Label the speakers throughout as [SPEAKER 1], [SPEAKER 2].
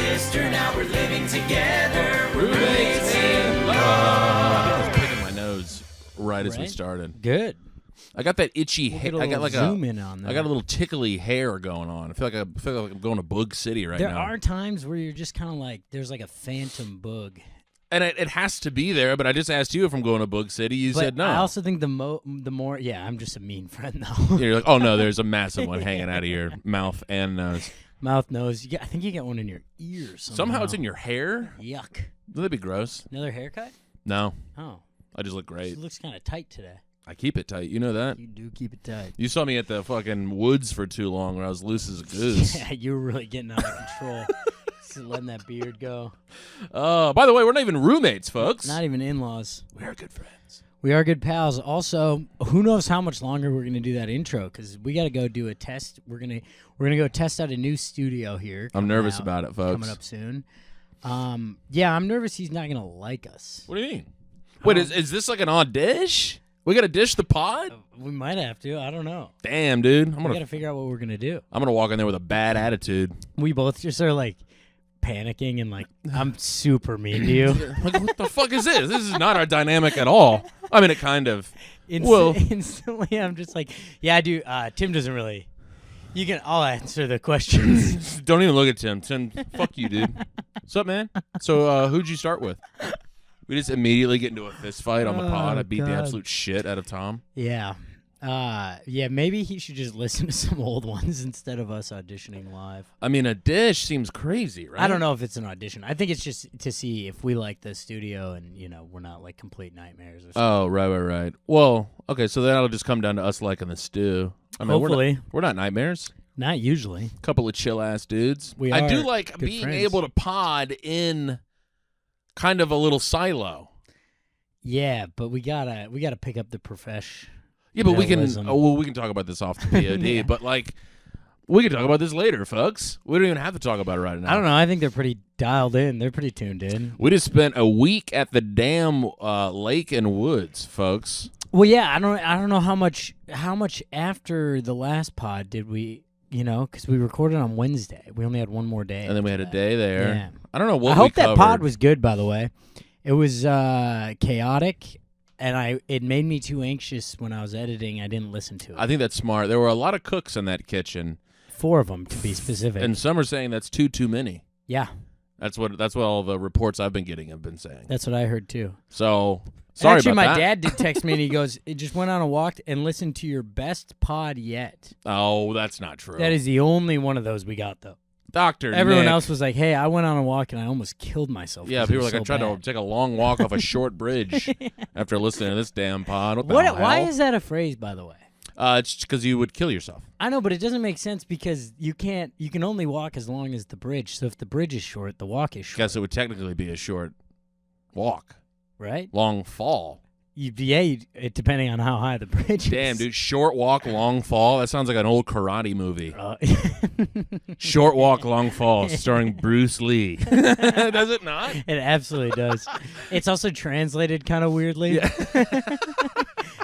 [SPEAKER 1] sister, now we're living together. Roommates in law.
[SPEAKER 2] I was picking my nose right as we started.
[SPEAKER 3] Good.
[SPEAKER 2] I got that itchy hair. I got like
[SPEAKER 3] zoom in on that.
[SPEAKER 2] I got a little tickly hair going on. I feel like I'm going to Bug City right
[SPEAKER 3] there
[SPEAKER 2] now.
[SPEAKER 3] There are times where you're just kind of like, there's like a phantom bug.
[SPEAKER 2] And it has to be there, but I just asked you if I'm going to Bug City. You said no.
[SPEAKER 3] I also think the more, yeah, I'm just a mean friend though.
[SPEAKER 2] You're like, oh no, there's a massive one hanging out of your mouth and nose.
[SPEAKER 3] Mouth, nose. I think you get one in your ears.
[SPEAKER 2] Somehow it's in your hair?
[SPEAKER 3] Yuck.
[SPEAKER 2] That'd be gross.
[SPEAKER 3] Another haircut?
[SPEAKER 2] No.
[SPEAKER 3] Oh.
[SPEAKER 2] I just look great.
[SPEAKER 3] It looks kind of tight today.
[SPEAKER 2] I keep it tight. You know that?
[SPEAKER 3] You do keep it tight.
[SPEAKER 2] You saw me at the fucking woods for too long where I was loose as a goose.
[SPEAKER 3] Yeah, you were really getting out of control. Just letting that beard go.
[SPEAKER 2] By the way, we're not even roommates, folks.
[SPEAKER 3] Not even in-laws.
[SPEAKER 2] We are good friends.
[SPEAKER 3] We are good pals. Also, who knows how much longer we're gonna do that intro? Because we got to go do a test. We're gonna go test out a new studio here.
[SPEAKER 2] I'm nervous about it, folks.
[SPEAKER 3] Coming up soon. Yeah, I'm nervous. He's not gonna like us.
[SPEAKER 2] What do you mean? Wait, is this like an odd dish? We got to dish the pod?
[SPEAKER 3] We might have to. I don't know.
[SPEAKER 2] Damn, dude.
[SPEAKER 3] We got to figure out what we're gonna do.
[SPEAKER 2] I'm gonna walk in there with a bad attitude.
[SPEAKER 3] We both just are like panicking and like, I'm super mean to you.
[SPEAKER 2] Like, what the fuck is this? This is not our dynamic at all. I mean, it kind of.
[SPEAKER 3] Instantly, I'm just like, yeah, I do. Tim doesn't really. I'll answer the questions.
[SPEAKER 2] Don't even look at Tim. Tim, fuck you, dude. What's up, man? So, who'd you start with? We just immediately get into a fist fight on the pod. I beat the absolute shit out of Tom.
[SPEAKER 3] Yeah. Yeah, maybe he should just listen to some old ones instead of us auditioning live.
[SPEAKER 2] I mean, a dish seems crazy, right?
[SPEAKER 3] I don't know if it's an audition. I think it's just to see if we like the studio and, we're not like complete nightmares or something.
[SPEAKER 2] Oh, right. Well, okay, so that'll just come down to us liking the stew. I mean,
[SPEAKER 3] hopefully.
[SPEAKER 2] We're not nightmares.
[SPEAKER 3] Not usually.
[SPEAKER 2] Couple of chill-ass dudes. I do like being able to pod in kind of a little silo.
[SPEAKER 3] Yeah, but we gotta pick up the profesh.
[SPEAKER 2] Yeah, but we can talk about this off the POD, yeah. But like we can talk about this later, folks. We don't even have to talk about it right now.
[SPEAKER 3] I don't know. I think they're pretty dialed in. They're pretty tuned in.
[SPEAKER 2] We just spent a week at the damn lake and woods, folks.
[SPEAKER 3] Well, yeah, I don't know how much after the last pod did we, because we recorded on Wednesday. We only had one more day.
[SPEAKER 2] And then we had a day there.
[SPEAKER 3] Yeah.
[SPEAKER 2] I don't know what
[SPEAKER 3] I hope
[SPEAKER 2] covered.
[SPEAKER 3] That pod was good, by the way. It was chaotic, and it made me too anxious when I was editing. I didn't listen to it.
[SPEAKER 2] I think that's smart. There were a lot of cooks in that kitchen.
[SPEAKER 3] 4 of them, to be specific.
[SPEAKER 2] And some are saying that's too many.
[SPEAKER 3] Yeah.
[SPEAKER 2] That's what all the reports I've been getting have been saying.
[SPEAKER 3] That's what I heard, too.
[SPEAKER 2] So, sorry
[SPEAKER 3] actually,
[SPEAKER 2] about that.
[SPEAKER 3] my dad did text me, and he goes, "It just went on a walk and listened to your best pod yet."
[SPEAKER 2] Oh, that's not true.
[SPEAKER 3] That is the only one of those we got, though.
[SPEAKER 2] Dr.
[SPEAKER 3] Everyone
[SPEAKER 2] Nick.
[SPEAKER 3] else was like, "Hey, I went on a walk and I almost killed myself."
[SPEAKER 2] Yeah, people were like, I tried to take a long walk off a short bridge after listening to this damn pod.
[SPEAKER 3] Why is that a phrase, by the way?
[SPEAKER 2] It's because you would kill yourself.
[SPEAKER 3] I know, but it doesn't make sense because you can only walk as long as the bridge. So if the bridge is short, the walk is short.
[SPEAKER 2] Guess it would technically be a short walk.
[SPEAKER 3] Right?
[SPEAKER 2] Long fall.
[SPEAKER 3] Depending on how high the bridge is.
[SPEAKER 2] Damn, dude. Short walk, long fall. That sounds like an old karate movie. Short walk, long fall, starring Bruce Lee. Does it not?
[SPEAKER 3] It absolutely does. It's also translated kind of weirdly. Yeah.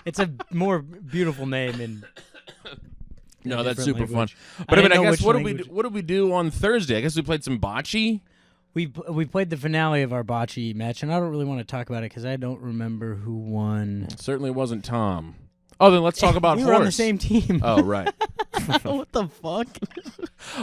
[SPEAKER 3] It's a more beautiful name in.
[SPEAKER 2] No, that's super
[SPEAKER 3] language.
[SPEAKER 2] fun. But I guess what did we do on Thursday? I guess we played some bocce.
[SPEAKER 3] We played the finale of our bocce match, and I don't really want to talk about it because I don't remember who won.
[SPEAKER 2] It certainly wasn't Tom. Oh, then let's talk about
[SPEAKER 3] we
[SPEAKER 2] horse.
[SPEAKER 3] were on the same team.
[SPEAKER 2] Oh, right.
[SPEAKER 3] What the fuck?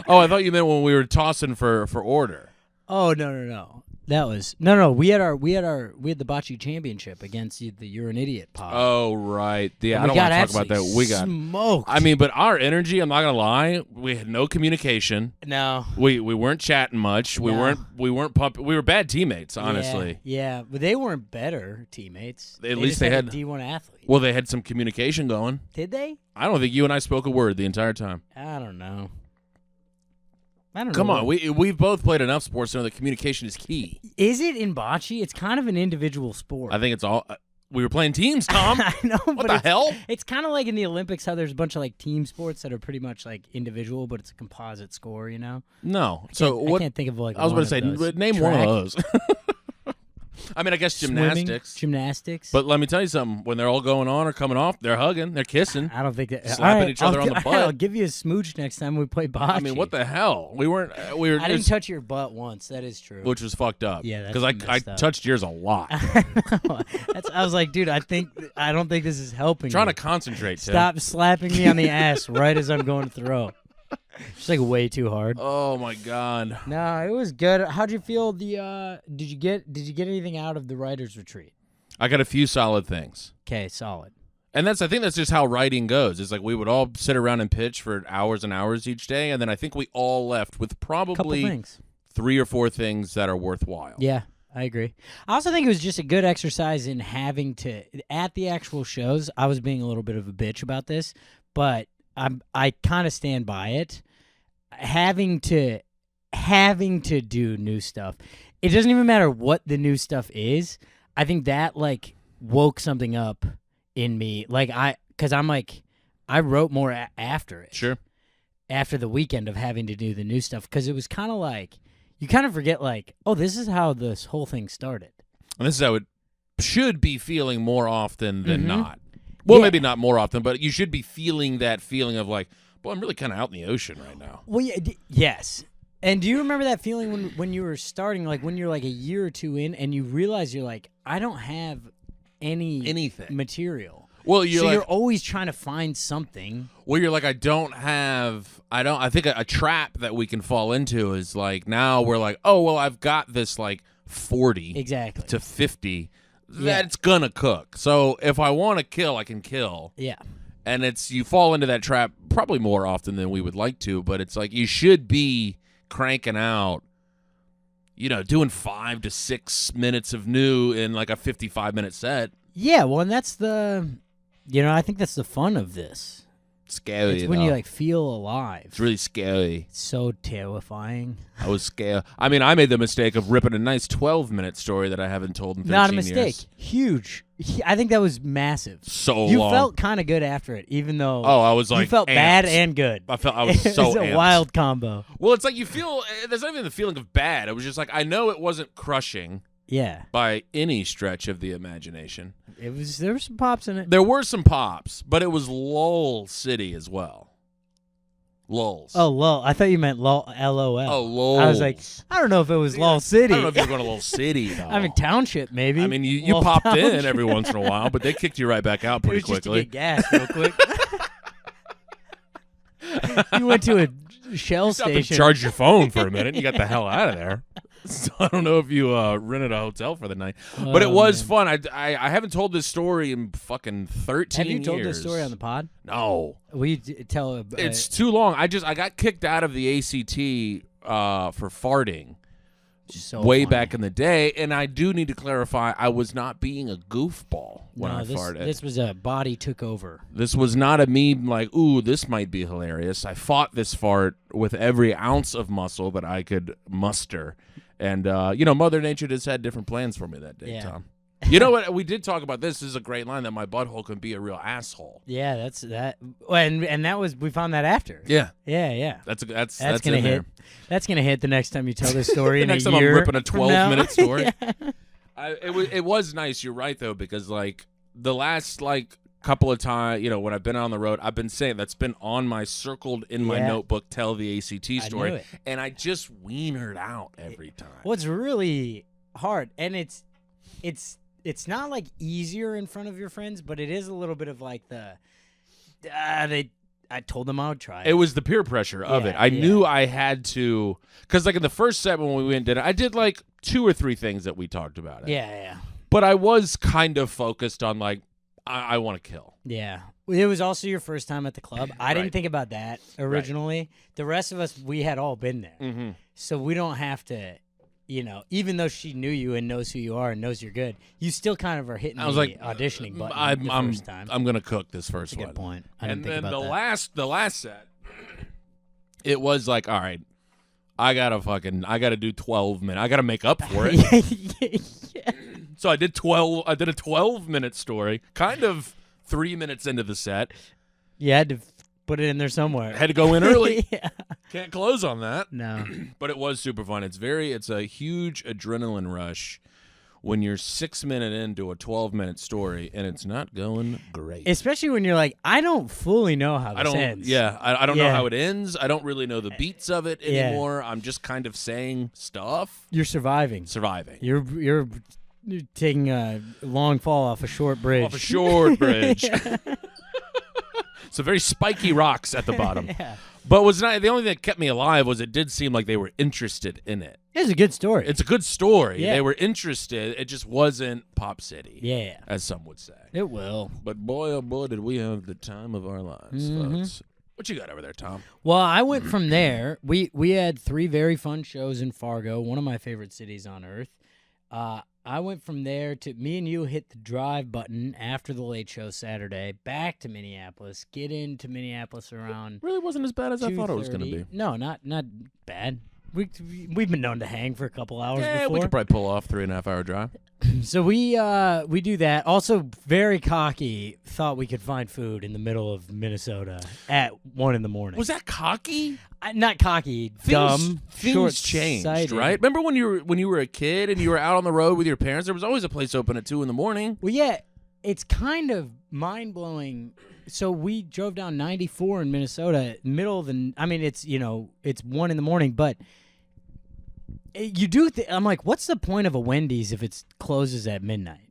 [SPEAKER 2] Oh, I thought you meant when we were tossing for order.
[SPEAKER 3] Oh, no. That was no. We had the bocce championship against the You're an Idiot pod.
[SPEAKER 2] Oh right, yeah. I don't want to talk about that. We got
[SPEAKER 3] smoked.
[SPEAKER 2] I mean, but our energy. I'm not gonna lie. We had no communication.
[SPEAKER 3] No,
[SPEAKER 2] we weren't chatting much. We weren't pumping. We were bad teammates, honestly.
[SPEAKER 3] Yeah, but they weren't better teammates.
[SPEAKER 2] At least they had
[SPEAKER 3] a D1 athlete.
[SPEAKER 2] Well, they had some communication going.
[SPEAKER 3] Did they?
[SPEAKER 2] I don't think you and I spoke a word the entire time.
[SPEAKER 3] I don't know.
[SPEAKER 2] Come on, we've both played enough sports to know that communication is key.
[SPEAKER 3] Is it in bocce? It's kind of an individual sport.
[SPEAKER 2] I think it's all. We were playing teams, Tom.
[SPEAKER 3] I know,
[SPEAKER 2] what the hell?
[SPEAKER 3] It's kind of like in the Olympics, how there's a bunch of like team sports that are pretty much like individual, but it's a composite score.
[SPEAKER 2] No.
[SPEAKER 3] I can't think of like.
[SPEAKER 2] I was going to say, name one of those. I mean, I guess
[SPEAKER 3] Swimming,
[SPEAKER 2] gymnastics.
[SPEAKER 3] gymnastics.
[SPEAKER 2] But let me tell you something. When they're all going on or coming off, they're hugging, they're kissing.
[SPEAKER 3] I don't think that.
[SPEAKER 2] Slapping each other on the butt.
[SPEAKER 3] I'll give you a smooch next time we play bocce.
[SPEAKER 2] I mean, what the hell? We were.
[SPEAKER 3] I didn't touch your butt once. That is true.
[SPEAKER 2] Which was fucked up.
[SPEAKER 3] Yeah, that's
[SPEAKER 2] because I
[SPEAKER 3] messed up.
[SPEAKER 2] touched yours a lot.
[SPEAKER 3] I was like, dude, I don't think this is helping.
[SPEAKER 2] Trying
[SPEAKER 3] you.
[SPEAKER 2] to concentrate. Tim.
[SPEAKER 3] Stop slapping me on the ass right as I'm going to throw. It's like way too hard.
[SPEAKER 2] Oh my god.
[SPEAKER 3] No, it was good. How'd you feel? Did you get anything out of the writers' retreat?
[SPEAKER 2] I got a few solid things.
[SPEAKER 3] Okay, solid.
[SPEAKER 2] And I think that's just how writing goes. It's like we would all sit around and pitch for hours and hours each day, and then I think we all left with
[SPEAKER 3] Couple
[SPEAKER 2] probably
[SPEAKER 3] things.
[SPEAKER 2] 3 or 4 things that are worthwhile.
[SPEAKER 3] Yeah, I agree. I also think it was just a good exercise in having to at the actual shows. I was being a little bit of a bitch about this, but I kind of stand by it. Having to do new stuff. It doesn't even matter what the new stuff is. I think that like woke something up in me. Like because I'm like I wrote more after it.
[SPEAKER 2] Sure.
[SPEAKER 3] After the weekend of having to do the new stuff, because it was kind of like you kind of forget like, oh, this is how this whole thing started.
[SPEAKER 2] And this is how it should be feeling more often than not. Well,
[SPEAKER 3] Yeah.
[SPEAKER 2] maybe not more often, but you should be feeling that feeling of like, well, I'm really kind of out in the ocean right now.
[SPEAKER 3] Well, yeah, yes. And do you remember that feeling when you were starting, like when you're like a year or two in, and you realize you're like, I don't have
[SPEAKER 2] Anything.
[SPEAKER 3] material.
[SPEAKER 2] Well,
[SPEAKER 3] You're always trying to find something.
[SPEAKER 2] Well, you're like, I think a trap that we can fall into is like, now we're like, oh, well, I've got this like 40
[SPEAKER 3] Exactly.
[SPEAKER 2] to 50
[SPEAKER 3] Yeah.
[SPEAKER 2] that's gonna cook. So if I want to kill, I can kill.
[SPEAKER 3] Yeah.
[SPEAKER 2] And you fall into that trap probably more often than we would like to, but it's like you should be cranking out, doing 5 to 6 minutes of new in like a 55-minute set.
[SPEAKER 3] Yeah, well, and that's I think that's the fun of this.
[SPEAKER 2] Scary.
[SPEAKER 3] It's when you like feel alive.
[SPEAKER 2] It's really scary.
[SPEAKER 3] It's so terrifying.
[SPEAKER 2] I was scared. I mean, I made the mistake of ripping a nice 12-minute story that I haven't told in 13
[SPEAKER 3] Not a mistake.
[SPEAKER 2] years.
[SPEAKER 3] Huge. I think that was massive.
[SPEAKER 2] So
[SPEAKER 3] you
[SPEAKER 2] long.
[SPEAKER 3] felt kind of good after it, even though
[SPEAKER 2] I was like
[SPEAKER 3] you felt
[SPEAKER 2] amped.
[SPEAKER 3] bad and good.
[SPEAKER 2] I was so
[SPEAKER 3] It's a
[SPEAKER 2] amped.
[SPEAKER 3] wild combo.
[SPEAKER 2] Well, it's like you feel, there's not even the feeling of bad. It was just like, I know it wasn't crushing
[SPEAKER 3] Yeah,
[SPEAKER 2] by any stretch of the imagination.
[SPEAKER 3] there were some pops in it.
[SPEAKER 2] There were some pops, but it was lull city as well. Lulls.
[SPEAKER 3] Oh, lol. I thought you meant LOL.
[SPEAKER 2] Oh, lulls.
[SPEAKER 3] I was like, I don't know if it was Lol City.
[SPEAKER 2] I don't know if you're going to Lull City, though.
[SPEAKER 3] I mean, Township, maybe.
[SPEAKER 2] I mean, you
[SPEAKER 3] Lol
[SPEAKER 2] popped
[SPEAKER 3] Township.
[SPEAKER 2] in every once in a while, but they kicked you right back out pretty
[SPEAKER 3] It was
[SPEAKER 2] quickly.
[SPEAKER 3] just to get gas real quick. You went to a Shell
[SPEAKER 2] Stop and
[SPEAKER 3] station.
[SPEAKER 2] charge your phone for a minute, and you got the hell out of there. So I don't know if you rented a hotel for the night, but it was fun. I haven't told this story in fucking 13 years.
[SPEAKER 3] Have you told this story on the pod?
[SPEAKER 2] No.
[SPEAKER 3] Will you tell?
[SPEAKER 2] It's too long. I got kicked out of the ACT for farting
[SPEAKER 3] so
[SPEAKER 2] way
[SPEAKER 3] funny.
[SPEAKER 2] back in the day, and I do need to clarify I was not being a goofball when I
[SPEAKER 3] this,
[SPEAKER 2] farted.
[SPEAKER 3] This was a body took over.
[SPEAKER 2] This was not a meme like, ooh, this might be hilarious. I fought this fart with every ounce of muscle that I could muster. And, Mother Nature just had different plans for me that day,
[SPEAKER 3] Yeah.
[SPEAKER 2] Tom. You know what? We did talk about this. This is a great line that my butthole can be a real asshole.
[SPEAKER 3] Yeah, that's that. And that was we found that after.
[SPEAKER 2] Yeah.
[SPEAKER 3] Yeah.
[SPEAKER 2] That's
[SPEAKER 3] gonna
[SPEAKER 2] in
[SPEAKER 3] hit.
[SPEAKER 2] there.
[SPEAKER 3] That's gonna hit the next time you tell this story.
[SPEAKER 2] The
[SPEAKER 3] in
[SPEAKER 2] next
[SPEAKER 3] a
[SPEAKER 2] time
[SPEAKER 3] year
[SPEAKER 2] I'm ripping a
[SPEAKER 3] from now.
[SPEAKER 2] 12-minute story.
[SPEAKER 3] Yeah.
[SPEAKER 2] It was nice. You're right, though, because, like, the last, like, couple of times, when I've been on the road, I've been saying that's been on my circled in my
[SPEAKER 3] Yeah.
[SPEAKER 2] notebook, tell the ACT
[SPEAKER 3] knew
[SPEAKER 2] story.
[SPEAKER 3] it.
[SPEAKER 2] And I just wienered out every time.
[SPEAKER 3] What's really hard, and it's not like easier in front of your friends, but it is a little bit of like I told them I would try it.
[SPEAKER 2] It was the peer pressure of it.
[SPEAKER 3] Yeah,
[SPEAKER 2] I knew I had to, because like in the first set when we went and did it, I did like 2 or 3 things that we talked about.
[SPEAKER 3] Yeah.
[SPEAKER 2] But I was kind of focused on like, I want to kill.
[SPEAKER 3] Yeah. It was also your first time at the club. I didn't
[SPEAKER 2] Right.
[SPEAKER 3] think about that originally. The rest of us, we had all been there.
[SPEAKER 2] Mm-hmm.
[SPEAKER 3] So we don't have to, even though she knew you and knows who you are and knows you're good, you still kind of are hitting
[SPEAKER 2] I was
[SPEAKER 3] the
[SPEAKER 2] like,
[SPEAKER 3] auditioning button the first time.
[SPEAKER 2] I'm gonna cook this first
[SPEAKER 3] That's a
[SPEAKER 2] one.
[SPEAKER 3] good point. I
[SPEAKER 2] And
[SPEAKER 3] didn't think
[SPEAKER 2] then
[SPEAKER 3] about
[SPEAKER 2] the last set, it was like, all right, I gotta do 12 minutes. I gotta make up for it.
[SPEAKER 3] yeah.
[SPEAKER 2] So I did 12. I did a 12-minute story, kind of 3 minutes into the set.
[SPEAKER 3] You had to put it in there somewhere.
[SPEAKER 2] Had to go in early.
[SPEAKER 3] Yeah.
[SPEAKER 2] Can't close on that.
[SPEAKER 3] No.
[SPEAKER 2] But it was super fun. It's a huge adrenaline rush when you're 6 minutes into a 12-minute story and it's not going great.
[SPEAKER 3] Especially when you're like, I don't fully know how this ends.
[SPEAKER 2] Yeah, I don't know
[SPEAKER 3] Yeah.
[SPEAKER 2] how it ends. I don't really know the beats of it
[SPEAKER 3] Yeah.
[SPEAKER 2] anymore. I'm just kind of saying stuff.
[SPEAKER 3] You're surviving. You're taking a long fall off a short bridge.
[SPEAKER 2] Off a short bridge. So very spiky rocks at the bottom.
[SPEAKER 3] Yeah.
[SPEAKER 2] But was not the only thing that kept me alive was it did seem like they were interested in it.
[SPEAKER 3] It's a good story.
[SPEAKER 2] It's a good story.
[SPEAKER 3] Yeah.
[SPEAKER 2] They were interested. It just wasn't Pop City.
[SPEAKER 3] Yeah.
[SPEAKER 2] As some would say.
[SPEAKER 3] It will.
[SPEAKER 2] But boy, oh boy, did we have the time of our lives, folks. What you got over there, Tom?
[SPEAKER 3] Well, I went from there. We had 3 very fun shows in Fargo, one of my favorite cities on earth. I went from there to me and you hit the drive button after the late show Saturday, back to Minneapolis, get into Minneapolis around
[SPEAKER 2] Really wasn't as bad as I thought it was going to
[SPEAKER 3] 2:30.
[SPEAKER 2] be.
[SPEAKER 3] No, not bad. We've been known to hang for a couple hours
[SPEAKER 2] Yeah,
[SPEAKER 3] before.
[SPEAKER 2] we could probably pull off 3.5 hour drive.
[SPEAKER 3] So we do that. Also, very cocky. Thought we could find food in the middle of Minnesota at 1 a.m.
[SPEAKER 2] Was that cocky?
[SPEAKER 3] Not cocky, dumb,
[SPEAKER 2] Things changed,
[SPEAKER 3] short-sighted.
[SPEAKER 2] right? Remember when you were a kid and you were out on the road with your parents? There was always a place open at 2 a.m.
[SPEAKER 3] Well, yeah, it's kind of mind blowing. So we drove down 94 in Minnesota, middle of the. I mean, it's it's 1 a.m, but you do. I'm like, what's the point of a Wendy's if it closes at midnight?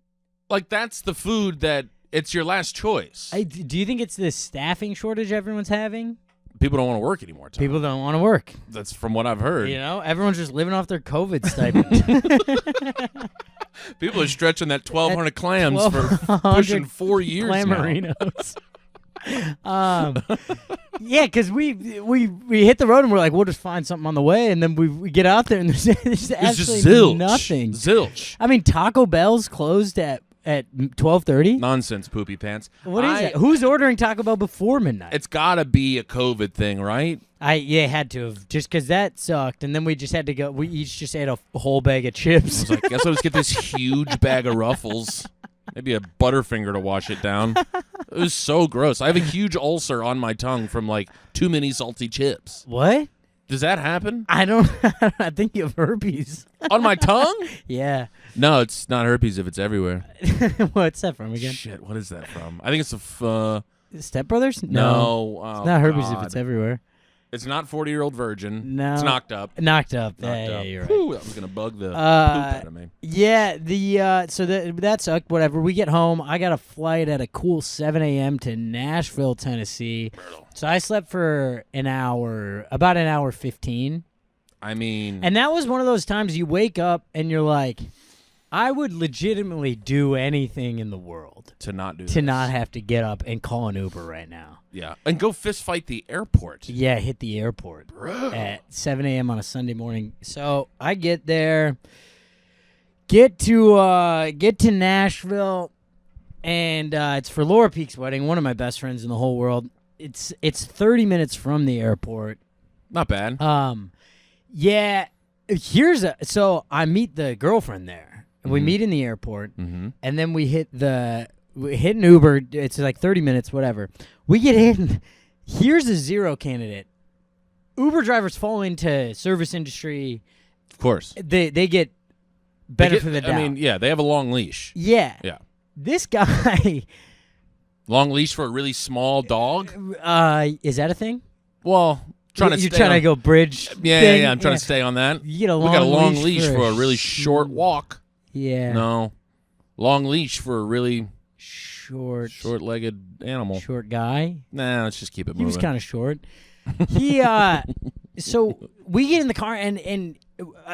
[SPEAKER 2] Like that's the food that it's your last choice.
[SPEAKER 3] Do you think it's the staffing shortage everyone's having?
[SPEAKER 2] People don't want to work anymore, Tom.
[SPEAKER 3] People don't want to work.
[SPEAKER 2] That's from what I've heard.
[SPEAKER 3] Everyone's just living off their COVID stipend.
[SPEAKER 2] People are stretching that 1,200 clams for
[SPEAKER 3] 1,200
[SPEAKER 2] pushing 4 years now.
[SPEAKER 3] Clamorinos. Yeah, because we hit the road and we're like, we'll just find something on the way, and then we get out there and there's
[SPEAKER 2] It's
[SPEAKER 3] absolutely
[SPEAKER 2] just zilch.
[SPEAKER 3] nothing.
[SPEAKER 2] Zilch.
[SPEAKER 3] I mean, Taco Bell's closed at 12:30.
[SPEAKER 2] Nonsense, poopy pants.
[SPEAKER 3] What is it? Who's ordering Taco Bell before midnight?
[SPEAKER 2] It's got to be a COVID thing, right?
[SPEAKER 3] Had to have, just because that sucked, and then we just had to go. We each just ate a whole bag of chips.
[SPEAKER 2] I was like, guess I'll just get this huge bag of Ruffles. Maybe a Butterfinger to wash it down. It was so gross. I have a huge ulcer on my tongue from like too many salty chips.
[SPEAKER 3] What?
[SPEAKER 2] Does that happen?
[SPEAKER 3] I don't. I think you have herpes.
[SPEAKER 2] On my tongue?
[SPEAKER 3] Yeah.
[SPEAKER 2] No, it's not herpes if it's everywhere.
[SPEAKER 3] What's that from again?
[SPEAKER 2] Shit, what is that from? I think it's a
[SPEAKER 3] Step Brothers?
[SPEAKER 2] no.
[SPEAKER 3] It's not herpes if
[SPEAKER 2] God.
[SPEAKER 3] it's everywhere.
[SPEAKER 2] It's not 40-year-old virgin.
[SPEAKER 3] No.
[SPEAKER 2] It's knocked up.
[SPEAKER 3] Knocked up.
[SPEAKER 2] Knocked
[SPEAKER 3] Yeah,
[SPEAKER 2] up.
[SPEAKER 3] you're right.
[SPEAKER 2] Whew, that was gonna bug the poop out of me.
[SPEAKER 3] Yeah, so that sucked. Whatever. We get home. I got a flight at a cool 7 a.m. to Nashville, Tennessee.
[SPEAKER 2] Brutal.
[SPEAKER 3] So I slept for about an hour 15.
[SPEAKER 2] I mean,
[SPEAKER 3] And that was one of those times you wake up and you're like, I would legitimately do anything in the world
[SPEAKER 2] to not do
[SPEAKER 3] to
[SPEAKER 2] this.
[SPEAKER 3] not have to get up and call an Uber right now.
[SPEAKER 2] Yeah, and go fist fight the airport.
[SPEAKER 3] Yeah, hit the airport
[SPEAKER 2] Bro.
[SPEAKER 3] at 7 a.m. on a Sunday morning. So I get there, get to Nashville, and it's for Laura Peak's wedding, one of my best friends in the whole world. It's 30 minutes from the airport.
[SPEAKER 2] Not bad.
[SPEAKER 3] Yeah. So I meet the girlfriend there. And we meet in the airport, and then we hit an Uber. It's like 30 minutes, whatever. We get in. Here's a zero candidate. Uber drivers fall into service industry.
[SPEAKER 2] Of course.
[SPEAKER 3] They get benefit of the doubt.
[SPEAKER 2] I mean, yeah, they have a long leash.
[SPEAKER 3] Yeah.
[SPEAKER 2] Yeah.
[SPEAKER 3] This guy.
[SPEAKER 2] Long leash for a really small dog?
[SPEAKER 3] Is that a thing?
[SPEAKER 2] Well,
[SPEAKER 3] You're trying to go bridge.
[SPEAKER 2] Yeah, I'm trying to stay on that.
[SPEAKER 3] You get a
[SPEAKER 2] We
[SPEAKER 3] long
[SPEAKER 2] got a long
[SPEAKER 3] leash
[SPEAKER 2] leash for a really short walk.
[SPEAKER 3] Yeah.
[SPEAKER 2] No. Long leash for a really short-legged animal.
[SPEAKER 3] Short guy.
[SPEAKER 2] Nah, let's just keep it
[SPEAKER 3] He was
[SPEAKER 2] moving.
[SPEAKER 3] kind of short. He so we get in the car and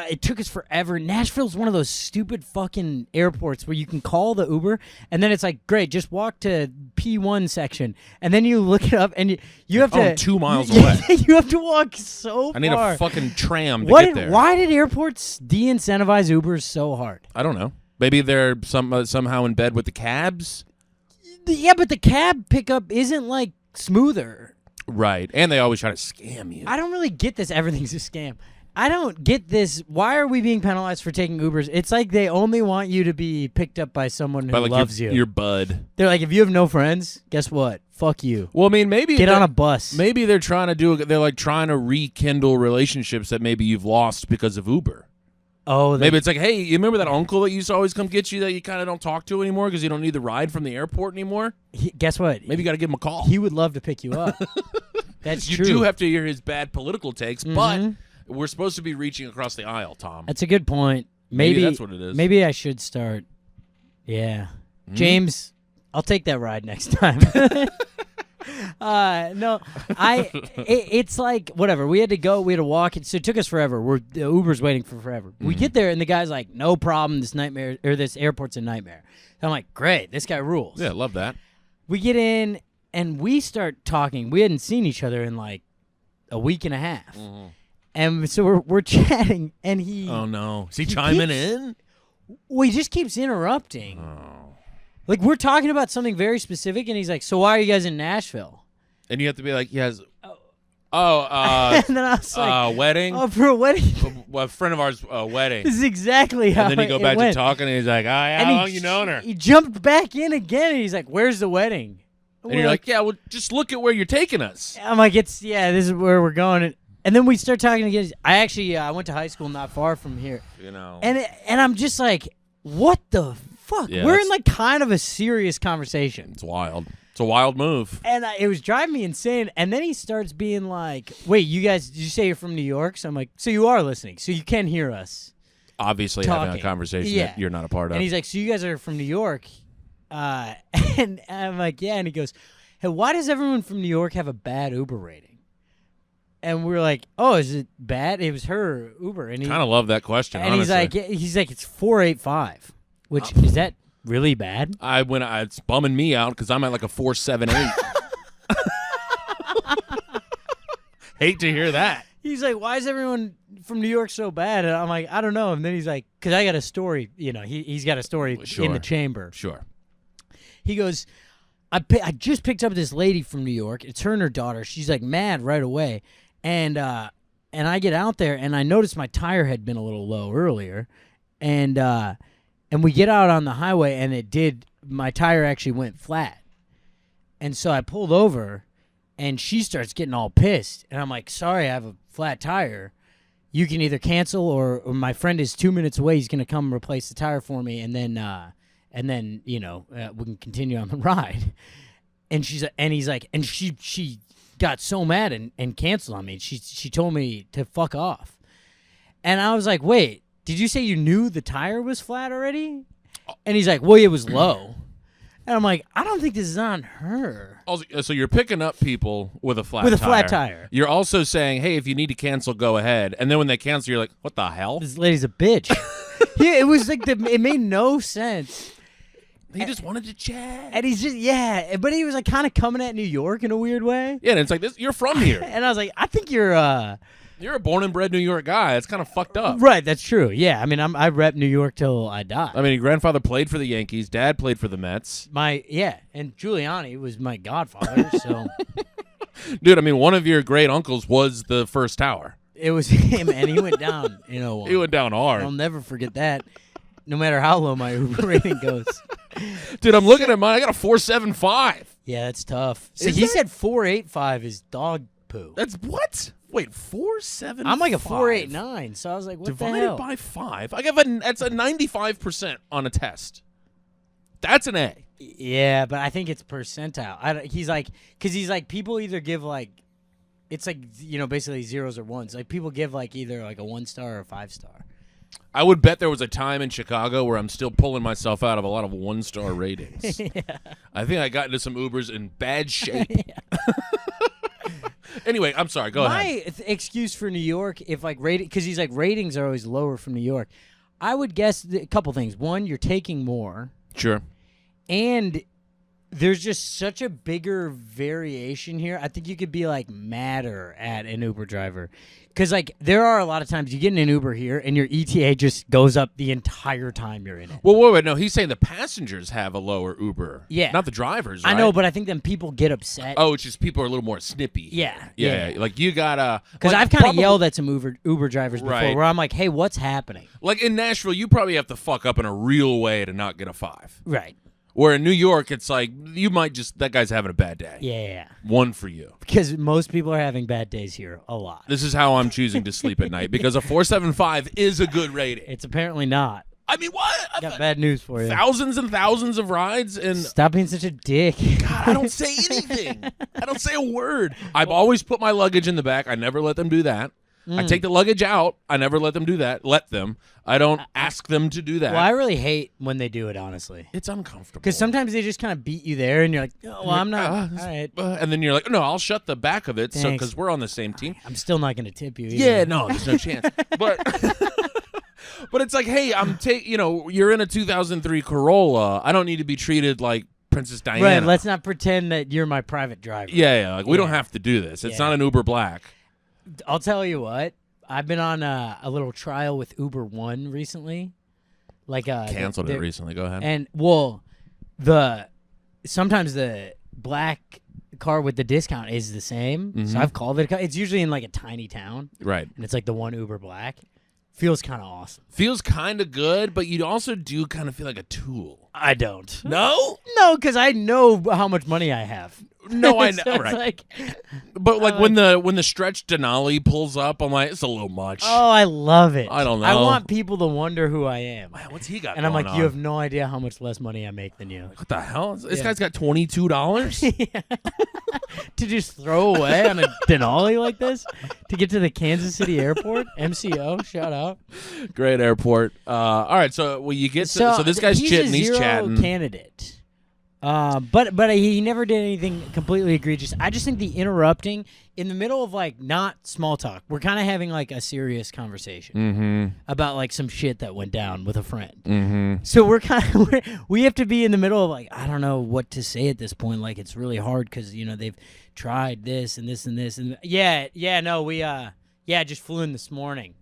[SPEAKER 3] it took us forever. Nashville's one of those stupid fucking airports where you can call the Uber and then it's like, great, just walk to P1 section, and then you look it up and you have to
[SPEAKER 2] 2 miles away.
[SPEAKER 3] You have to walk so
[SPEAKER 2] I need
[SPEAKER 3] far.
[SPEAKER 2] a fucking tram to get there.
[SPEAKER 3] Why did airports de-incentivize Ubers so hard?
[SPEAKER 2] I don't know. Maybe they're somehow in bed with the cabs.
[SPEAKER 3] Yeah, but the cab pickup isn't like smoother.
[SPEAKER 2] Right, and they always try to scam you.
[SPEAKER 3] I don't really get this. Everything's a scam. I don't get this. Why are we being penalized for taking Ubers? It's like they only want you to be picked up by someone who loves you.
[SPEAKER 2] Your bud.
[SPEAKER 3] They're like, if you have no friends, guess what? Fuck you.
[SPEAKER 2] Well, I mean, maybe
[SPEAKER 3] Get on a bus.
[SPEAKER 2] Maybe they're trying to they're like trying to rekindle relationships that maybe you've lost because of Uber.
[SPEAKER 3] Oh,
[SPEAKER 2] maybe it's like, hey, you remember that uncle that used to always come get you that you kind of don't talk to anymore because you don't need the ride from the airport anymore?
[SPEAKER 3] Guess what?
[SPEAKER 2] Maybe you got to give him a call.
[SPEAKER 3] He would love to pick you up. That's
[SPEAKER 2] you
[SPEAKER 3] true.
[SPEAKER 2] You do have to hear his bad political takes, but we're supposed to be reaching across the aisle, Tom.
[SPEAKER 3] That's a good point.
[SPEAKER 2] Maybe that's what it is.
[SPEAKER 3] Maybe I should start. Yeah. James, I'll take that ride next time. No, it's like whatever. We had to walk. So it took us forever. The Uber's waiting for forever. We get there and the guy's like, "No problem. This airport's a nightmare." So I'm like, "Great, this guy rules."
[SPEAKER 2] Yeah, love that.
[SPEAKER 3] We get in and we start talking. We hadn't seen each other in like a week and a half, and so we're chatting. And he,
[SPEAKER 2] oh no, is he chiming in?
[SPEAKER 3] Well, he just keeps interrupting.
[SPEAKER 2] Oh.
[SPEAKER 3] Like, we're talking about something very specific, and he's like, "So why are you guys in Nashville?"
[SPEAKER 2] And you have to be like, yes.
[SPEAKER 3] and
[SPEAKER 2] then
[SPEAKER 3] I was like,
[SPEAKER 2] wedding?
[SPEAKER 3] "Oh, for a wedding?"
[SPEAKER 2] A friend of ours, wedding.
[SPEAKER 3] This is exactly how
[SPEAKER 2] And then you go
[SPEAKER 3] it
[SPEAKER 2] back
[SPEAKER 3] went.
[SPEAKER 2] to talking, and he's like, how long you known her?
[SPEAKER 3] He jumped back in again, and he's like, "Where's the wedding?"
[SPEAKER 2] And you're like, yeah, well, just look at where you're taking us.
[SPEAKER 3] I'm like, this is where we're going. And then we start talking again. I went to high school not far from here.
[SPEAKER 2] You know.
[SPEAKER 3] And I'm just like, what the fuck?
[SPEAKER 2] Yeah,
[SPEAKER 3] we're in like kind of a serious conversation.
[SPEAKER 2] It's wild. It's a wild move.
[SPEAKER 3] And it was driving me insane. And then he starts being like, "Wait, you guys, did you say you're from New York?" So I'm like, "So you are listening. So you can hear us."
[SPEAKER 2] Obviously
[SPEAKER 3] talking.
[SPEAKER 2] having a conversation that you're not a part of.
[SPEAKER 3] And he's like, "So you guys are from New York?" And I'm like, "Yeah." And he goes, "Hey, why does everyone from New York have a bad Uber rating?" And we're like, "Oh, is it bad?" It was her Uber. And he
[SPEAKER 2] kind of love that question,
[SPEAKER 3] and
[SPEAKER 2] honestly.
[SPEAKER 3] he's like, "It's 485, which is that really bad?"
[SPEAKER 2] It's bumming me out because I'm at like a 478. Hate to hear that.
[SPEAKER 3] He's like, "Why is everyone from New York so bad?" And I'm like, "I don't know." And then he's like, "Because I got a story." You know, he's got a story in the chamber.
[SPEAKER 2] Sure.
[SPEAKER 3] He goes, I just picked up this lady from New York. It's her and her daughter. She's like mad right away. And I get out there and I noticed my tire had been a little low earlier. And we get out on the highway and my tire actually went flat. And so I pulled over and she starts getting all pissed. And I'm like, "Sorry, I have a flat tire. You can either cancel or my friend is 2 minutes away. He's going to come replace the tire for me. And then we can continue on the ride." And he's like, and she got so mad and canceled on me. She told me to fuck off. And I was like, "Wait, did you say you knew the tire was flat already?" And he's like, "Well, it was low." And I'm like, "I don't think this is on her."
[SPEAKER 2] Also, so you're picking up people with a flat
[SPEAKER 3] With a
[SPEAKER 2] tire.
[SPEAKER 3] flat tire.
[SPEAKER 2] You're also saying, hey, if you need to cancel, go ahead. And then when they cancel, you're like, what the hell?
[SPEAKER 3] This lady's a bitch. Yeah, it was like it made no sense.
[SPEAKER 2] He just wanted to chat.
[SPEAKER 3] And he's just, but he was like kind of coming at New York in a weird way.
[SPEAKER 2] Yeah, and it's like, you're from here.
[SPEAKER 3] And I was like, "I think you're
[SPEAKER 2] You're a born and bred New York guy. It's kind of fucked up.
[SPEAKER 3] right." That's true. Yeah, I mean, I rep New York till I die.
[SPEAKER 2] I mean, your grandfather played for the Yankees. Dad played for the Mets.
[SPEAKER 3] And Giuliani was my godfather. So
[SPEAKER 2] Dude, I mean, one of your great uncles was the first tower.
[SPEAKER 3] it was him, and he went down.
[SPEAKER 2] He went down hard.
[SPEAKER 3] I'll never forget that. No matter how low my Uber rating goes.
[SPEAKER 2] Dude, I'm looking at mine. I got a 475.
[SPEAKER 3] Yeah, that's tough. So
[SPEAKER 2] Is
[SPEAKER 3] he
[SPEAKER 2] that-
[SPEAKER 3] said 485 is dog poo.
[SPEAKER 2] That's what? Wait, 475?
[SPEAKER 3] I'm like a 489, so I was like, what the
[SPEAKER 2] Divided
[SPEAKER 3] hell?
[SPEAKER 2] by 5. That's a 95% on a test. That's an A.
[SPEAKER 3] Yeah, but I think it's percentile. He's like, because he's like, people either give like, it's like, basically zeros or ones. Like people give like either like a 1-star or a 5-star.
[SPEAKER 2] I would bet there was a time in Chicago where I'm still pulling myself out of a lot of 1-star ratings.
[SPEAKER 3] Yeah.
[SPEAKER 2] I think I got into some Ubers in bad shape. Anyway, I'm sorry. Go ahead.
[SPEAKER 3] My excuse for New York, if like because he's like ratings are always lower from New York. I would guess a couple things. One, you're taking more,
[SPEAKER 2] Sure.
[SPEAKER 3] and there's just such a bigger variation here. I think you could be like madder at an Uber driver. Because like there are a lot of times you get in an Uber here and your ETA just goes up the entire time you're in it.
[SPEAKER 2] Well, wait, no. He's saying the passengers have a lower Uber.
[SPEAKER 3] Yeah.
[SPEAKER 2] Not the drivers, right?
[SPEAKER 3] I know, but I think then people get upset.
[SPEAKER 2] Oh, it's just people are a little more snippy.
[SPEAKER 3] Yeah.
[SPEAKER 2] Yeah. Like you gotta.
[SPEAKER 3] Because
[SPEAKER 2] like,
[SPEAKER 3] I've kind of
[SPEAKER 2] probably-
[SPEAKER 3] yelled at some Uber drivers before
[SPEAKER 2] Right.
[SPEAKER 3] where I'm like, "Hey, what's happening?"
[SPEAKER 2] Like in Nashville, you probably have to fuck up in a real way to not get a 5.
[SPEAKER 3] Right.
[SPEAKER 2] Where in New York, it's like you might just that guy's having a bad day.
[SPEAKER 3] Yeah.
[SPEAKER 2] One for you.
[SPEAKER 3] Because most people are having bad days here a lot.
[SPEAKER 2] This is how I'm choosing to sleep at night because a 4.75 is a good rating.
[SPEAKER 3] It's apparently not.
[SPEAKER 2] I mean, what?
[SPEAKER 3] I got bad news for you.
[SPEAKER 2] Thousands and thousands of rides and
[SPEAKER 3] Stop being such a dick.
[SPEAKER 2] God, I don't say anything. I don't say a word. I've always put my luggage in the back. I never let them do that. I take the luggage out. I never let them do that. Let them. I don't ask them to do that.
[SPEAKER 3] Well, I really hate when they do it, honestly.
[SPEAKER 2] It's uncomfortable.
[SPEAKER 3] Because sometimes they just kind of beat you there, and you're like, oh, well, I'm not. All right.
[SPEAKER 2] And then you're like, no, I'll shut the back of it
[SPEAKER 3] Thanks.
[SPEAKER 2] because we're on the same team.
[SPEAKER 3] I'm still not going to tip you either.
[SPEAKER 2] Yeah, no, there's no chance. But but it's like, hey, you're in a 2003 Corolla. I don't need to be treated like Princess Diana.
[SPEAKER 3] Right, let's not pretend that you're my private driver.
[SPEAKER 2] Yeah, like we don't have to do this. It's not an Uber Black.
[SPEAKER 3] I'll tell you what. I've been on a little trial with Uber One recently.
[SPEAKER 2] Canceled it recently. Go ahead.
[SPEAKER 3] And sometimes the black car with the discount is the same. So I've called it. It's usually in like a tiny town,
[SPEAKER 2] right?
[SPEAKER 3] And it's like the one Uber Black. Feels kind of awesome.
[SPEAKER 2] Feels kind of good, but you also do kind of feel like a tool.
[SPEAKER 3] I don't.
[SPEAKER 2] No,
[SPEAKER 3] because I know how much money I have.
[SPEAKER 2] No, I know.
[SPEAKER 3] So it's
[SPEAKER 2] right. But like when the stretch Denali pulls up, I'm like, it's a little much.
[SPEAKER 3] Oh, I love it.
[SPEAKER 2] I don't know.
[SPEAKER 3] I want people to wonder who I am.
[SPEAKER 2] Man, what's he got?
[SPEAKER 3] And I'm
[SPEAKER 2] going
[SPEAKER 3] like,
[SPEAKER 2] on?
[SPEAKER 3] you have no idea how much less money I make than you.
[SPEAKER 2] What the hell? This guy's got $22
[SPEAKER 3] to just throw away on a Denali like this to get to the Kansas City airport. MCO, shout out.
[SPEAKER 2] Great airport. All right, so you get so this guy's chitting, he's chatting.
[SPEAKER 3] Candidate. But he never did anything completely egregious. I just think the interrupting in the middle of like not small talk. We're kind of having like a serious conversation about like some shit that went down with a friend. So we have to be in the middle of like, I don't know what to say at this point. Like it's really hard because they've tried this and this and this and we just flew in this morning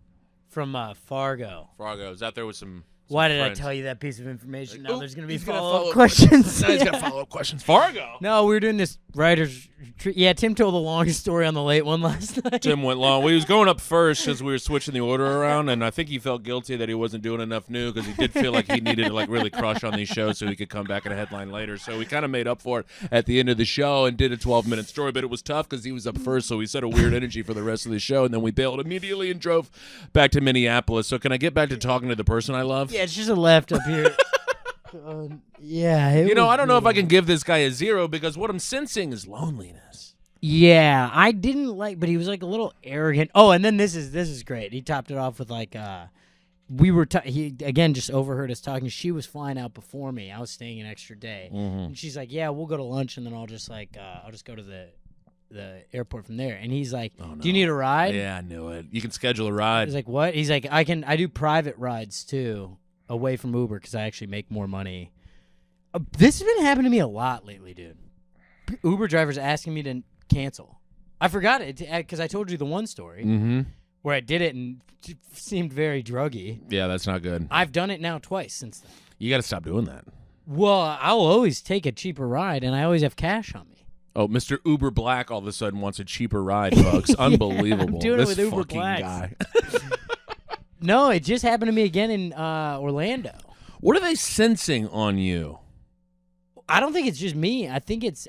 [SPEAKER 3] from Fargo.
[SPEAKER 2] Fargo is out there with some.
[SPEAKER 3] Why did
[SPEAKER 2] friends.
[SPEAKER 3] I tell you that piece of information? Now there's going to be
[SPEAKER 2] follow-up
[SPEAKER 3] follow-up questions.
[SPEAKER 2] Now he's got follow-up questions. Fargo.
[SPEAKER 3] No, we were doing this writer's retreat. Yeah, Tim told the longest story on the late one last night.
[SPEAKER 2] Tim went long. Well, he was going up first as we were switching the order around, and I think he felt guilty that he wasn't doing enough new because he did feel like he needed to like really crush on these shows so he could come back and a headline later. So we kind of made up for it at the end of the show and did a 12-minute story, but it was tough because he was up first, so we set a weird energy for the rest of the show, and then we bailed immediately and drove back to Minneapolis. So can I get back to talking to the person I love?
[SPEAKER 3] Yeah, it's just a left up here. I
[SPEAKER 2] don't know if I can give this guy a 0 because what I'm sensing is loneliness.
[SPEAKER 3] Yeah, I didn't like, but he was like a little arrogant. Oh, and then this is great. He topped it off with like, he again just overheard us talking. She was flying out before me. I was staying an extra day, and she's like, "Yeah, we'll go to lunch, and then I'll just go to the airport from there." And he's like,
[SPEAKER 2] oh, no.
[SPEAKER 3] "Do you need a ride?"
[SPEAKER 2] Yeah, I knew it. You can schedule a ride.
[SPEAKER 3] He's like, "What?" He's like, I do private rides too, away from Uber because I actually make more money. This has been happening to me a lot lately, dude. Uber drivers asking me to cancel. I forgot it because I told you the one story where I did it and it seemed very druggy.
[SPEAKER 2] Yeah, that's not good.
[SPEAKER 3] I've done it now twice since then.
[SPEAKER 2] You got to stop doing that.
[SPEAKER 3] Well, I'll always take a cheaper ride, and I always have cash on me.
[SPEAKER 2] Oh, Mr. Uber Black all of a sudden wants a cheaper ride, folks. Unbelievable.
[SPEAKER 3] I'm doing
[SPEAKER 2] this
[SPEAKER 3] it with Uber
[SPEAKER 2] fucking
[SPEAKER 3] Blacks.
[SPEAKER 2] guy.
[SPEAKER 3] No, it just happened to me again in Orlando.
[SPEAKER 2] What are they sensing on you?
[SPEAKER 3] I don't think it's just me. I think it's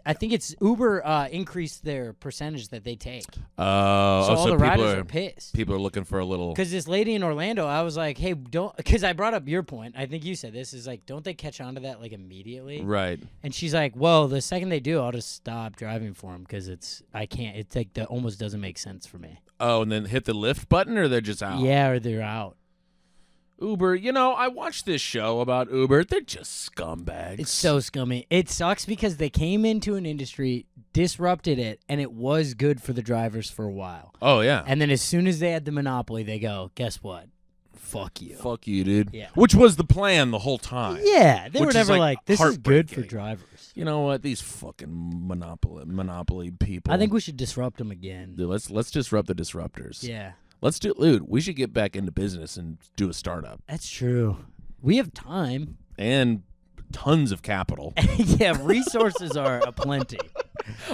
[SPEAKER 3] Uber increased their percentage that they take. So all the riders are pissed.
[SPEAKER 2] People are looking for a little.
[SPEAKER 3] Because this lady in Orlando, I was like, hey, don't. Because I brought up your point. I think you said this is like, don't they catch on to that like immediately?
[SPEAKER 2] Right.
[SPEAKER 3] And she's like, well, the second they do, I'll just stop driving for them because I can't. It's like that almost doesn't make sense for me.
[SPEAKER 2] Oh, and then hit the lift button, or they're just out.
[SPEAKER 3] Yeah, or they're out.
[SPEAKER 2] Uber, I watched this show about Uber. They're just scumbags.
[SPEAKER 3] It's so scummy. It sucks because they came into an industry, disrupted it, and it was good for the drivers for a while.
[SPEAKER 2] Oh, yeah.
[SPEAKER 3] And then as soon as they had the monopoly, they go, guess what? Fuck you.
[SPEAKER 2] Fuck you, dude.
[SPEAKER 3] Yeah.
[SPEAKER 2] Which was the plan the whole time.
[SPEAKER 3] Yeah. They were never
[SPEAKER 2] like
[SPEAKER 3] this is good for drivers.
[SPEAKER 2] You know what? These fucking monopoly people.
[SPEAKER 3] I think we should disrupt them again.
[SPEAKER 2] Dude, let's disrupt the disruptors.
[SPEAKER 3] Yeah.
[SPEAKER 2] Dude, we should get back into business and do a startup.
[SPEAKER 3] That's true. We have time.
[SPEAKER 2] And tons of capital.
[SPEAKER 3] Yeah, resources are aplenty.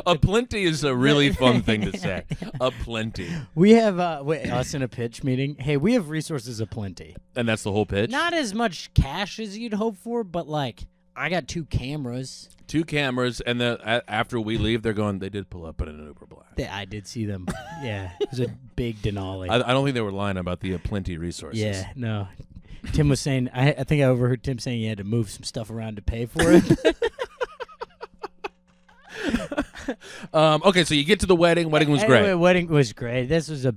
[SPEAKER 2] Aplenty is a really fun thing to say. Aplenty.
[SPEAKER 3] We have us in a pitch meeting. Hey, we have resources aplenty.
[SPEAKER 2] And that's the whole pitch?
[SPEAKER 3] Not as much cash as you'd hope for, but like I got 2 cameras.
[SPEAKER 2] 2 cameras, and then after we leave, they're going. They did pull up in an Uber Black.
[SPEAKER 3] I did see them. Yeah, it was a big Denali.
[SPEAKER 2] I don't think they were lying about the plenty resources.
[SPEAKER 3] Yeah, no. Tim was saying. I think I overheard Tim saying he had to move some stuff around to pay for it.
[SPEAKER 2] Okay, so you get to the wedding. Wedding was great.
[SPEAKER 3] Anyway, wedding was great. This was it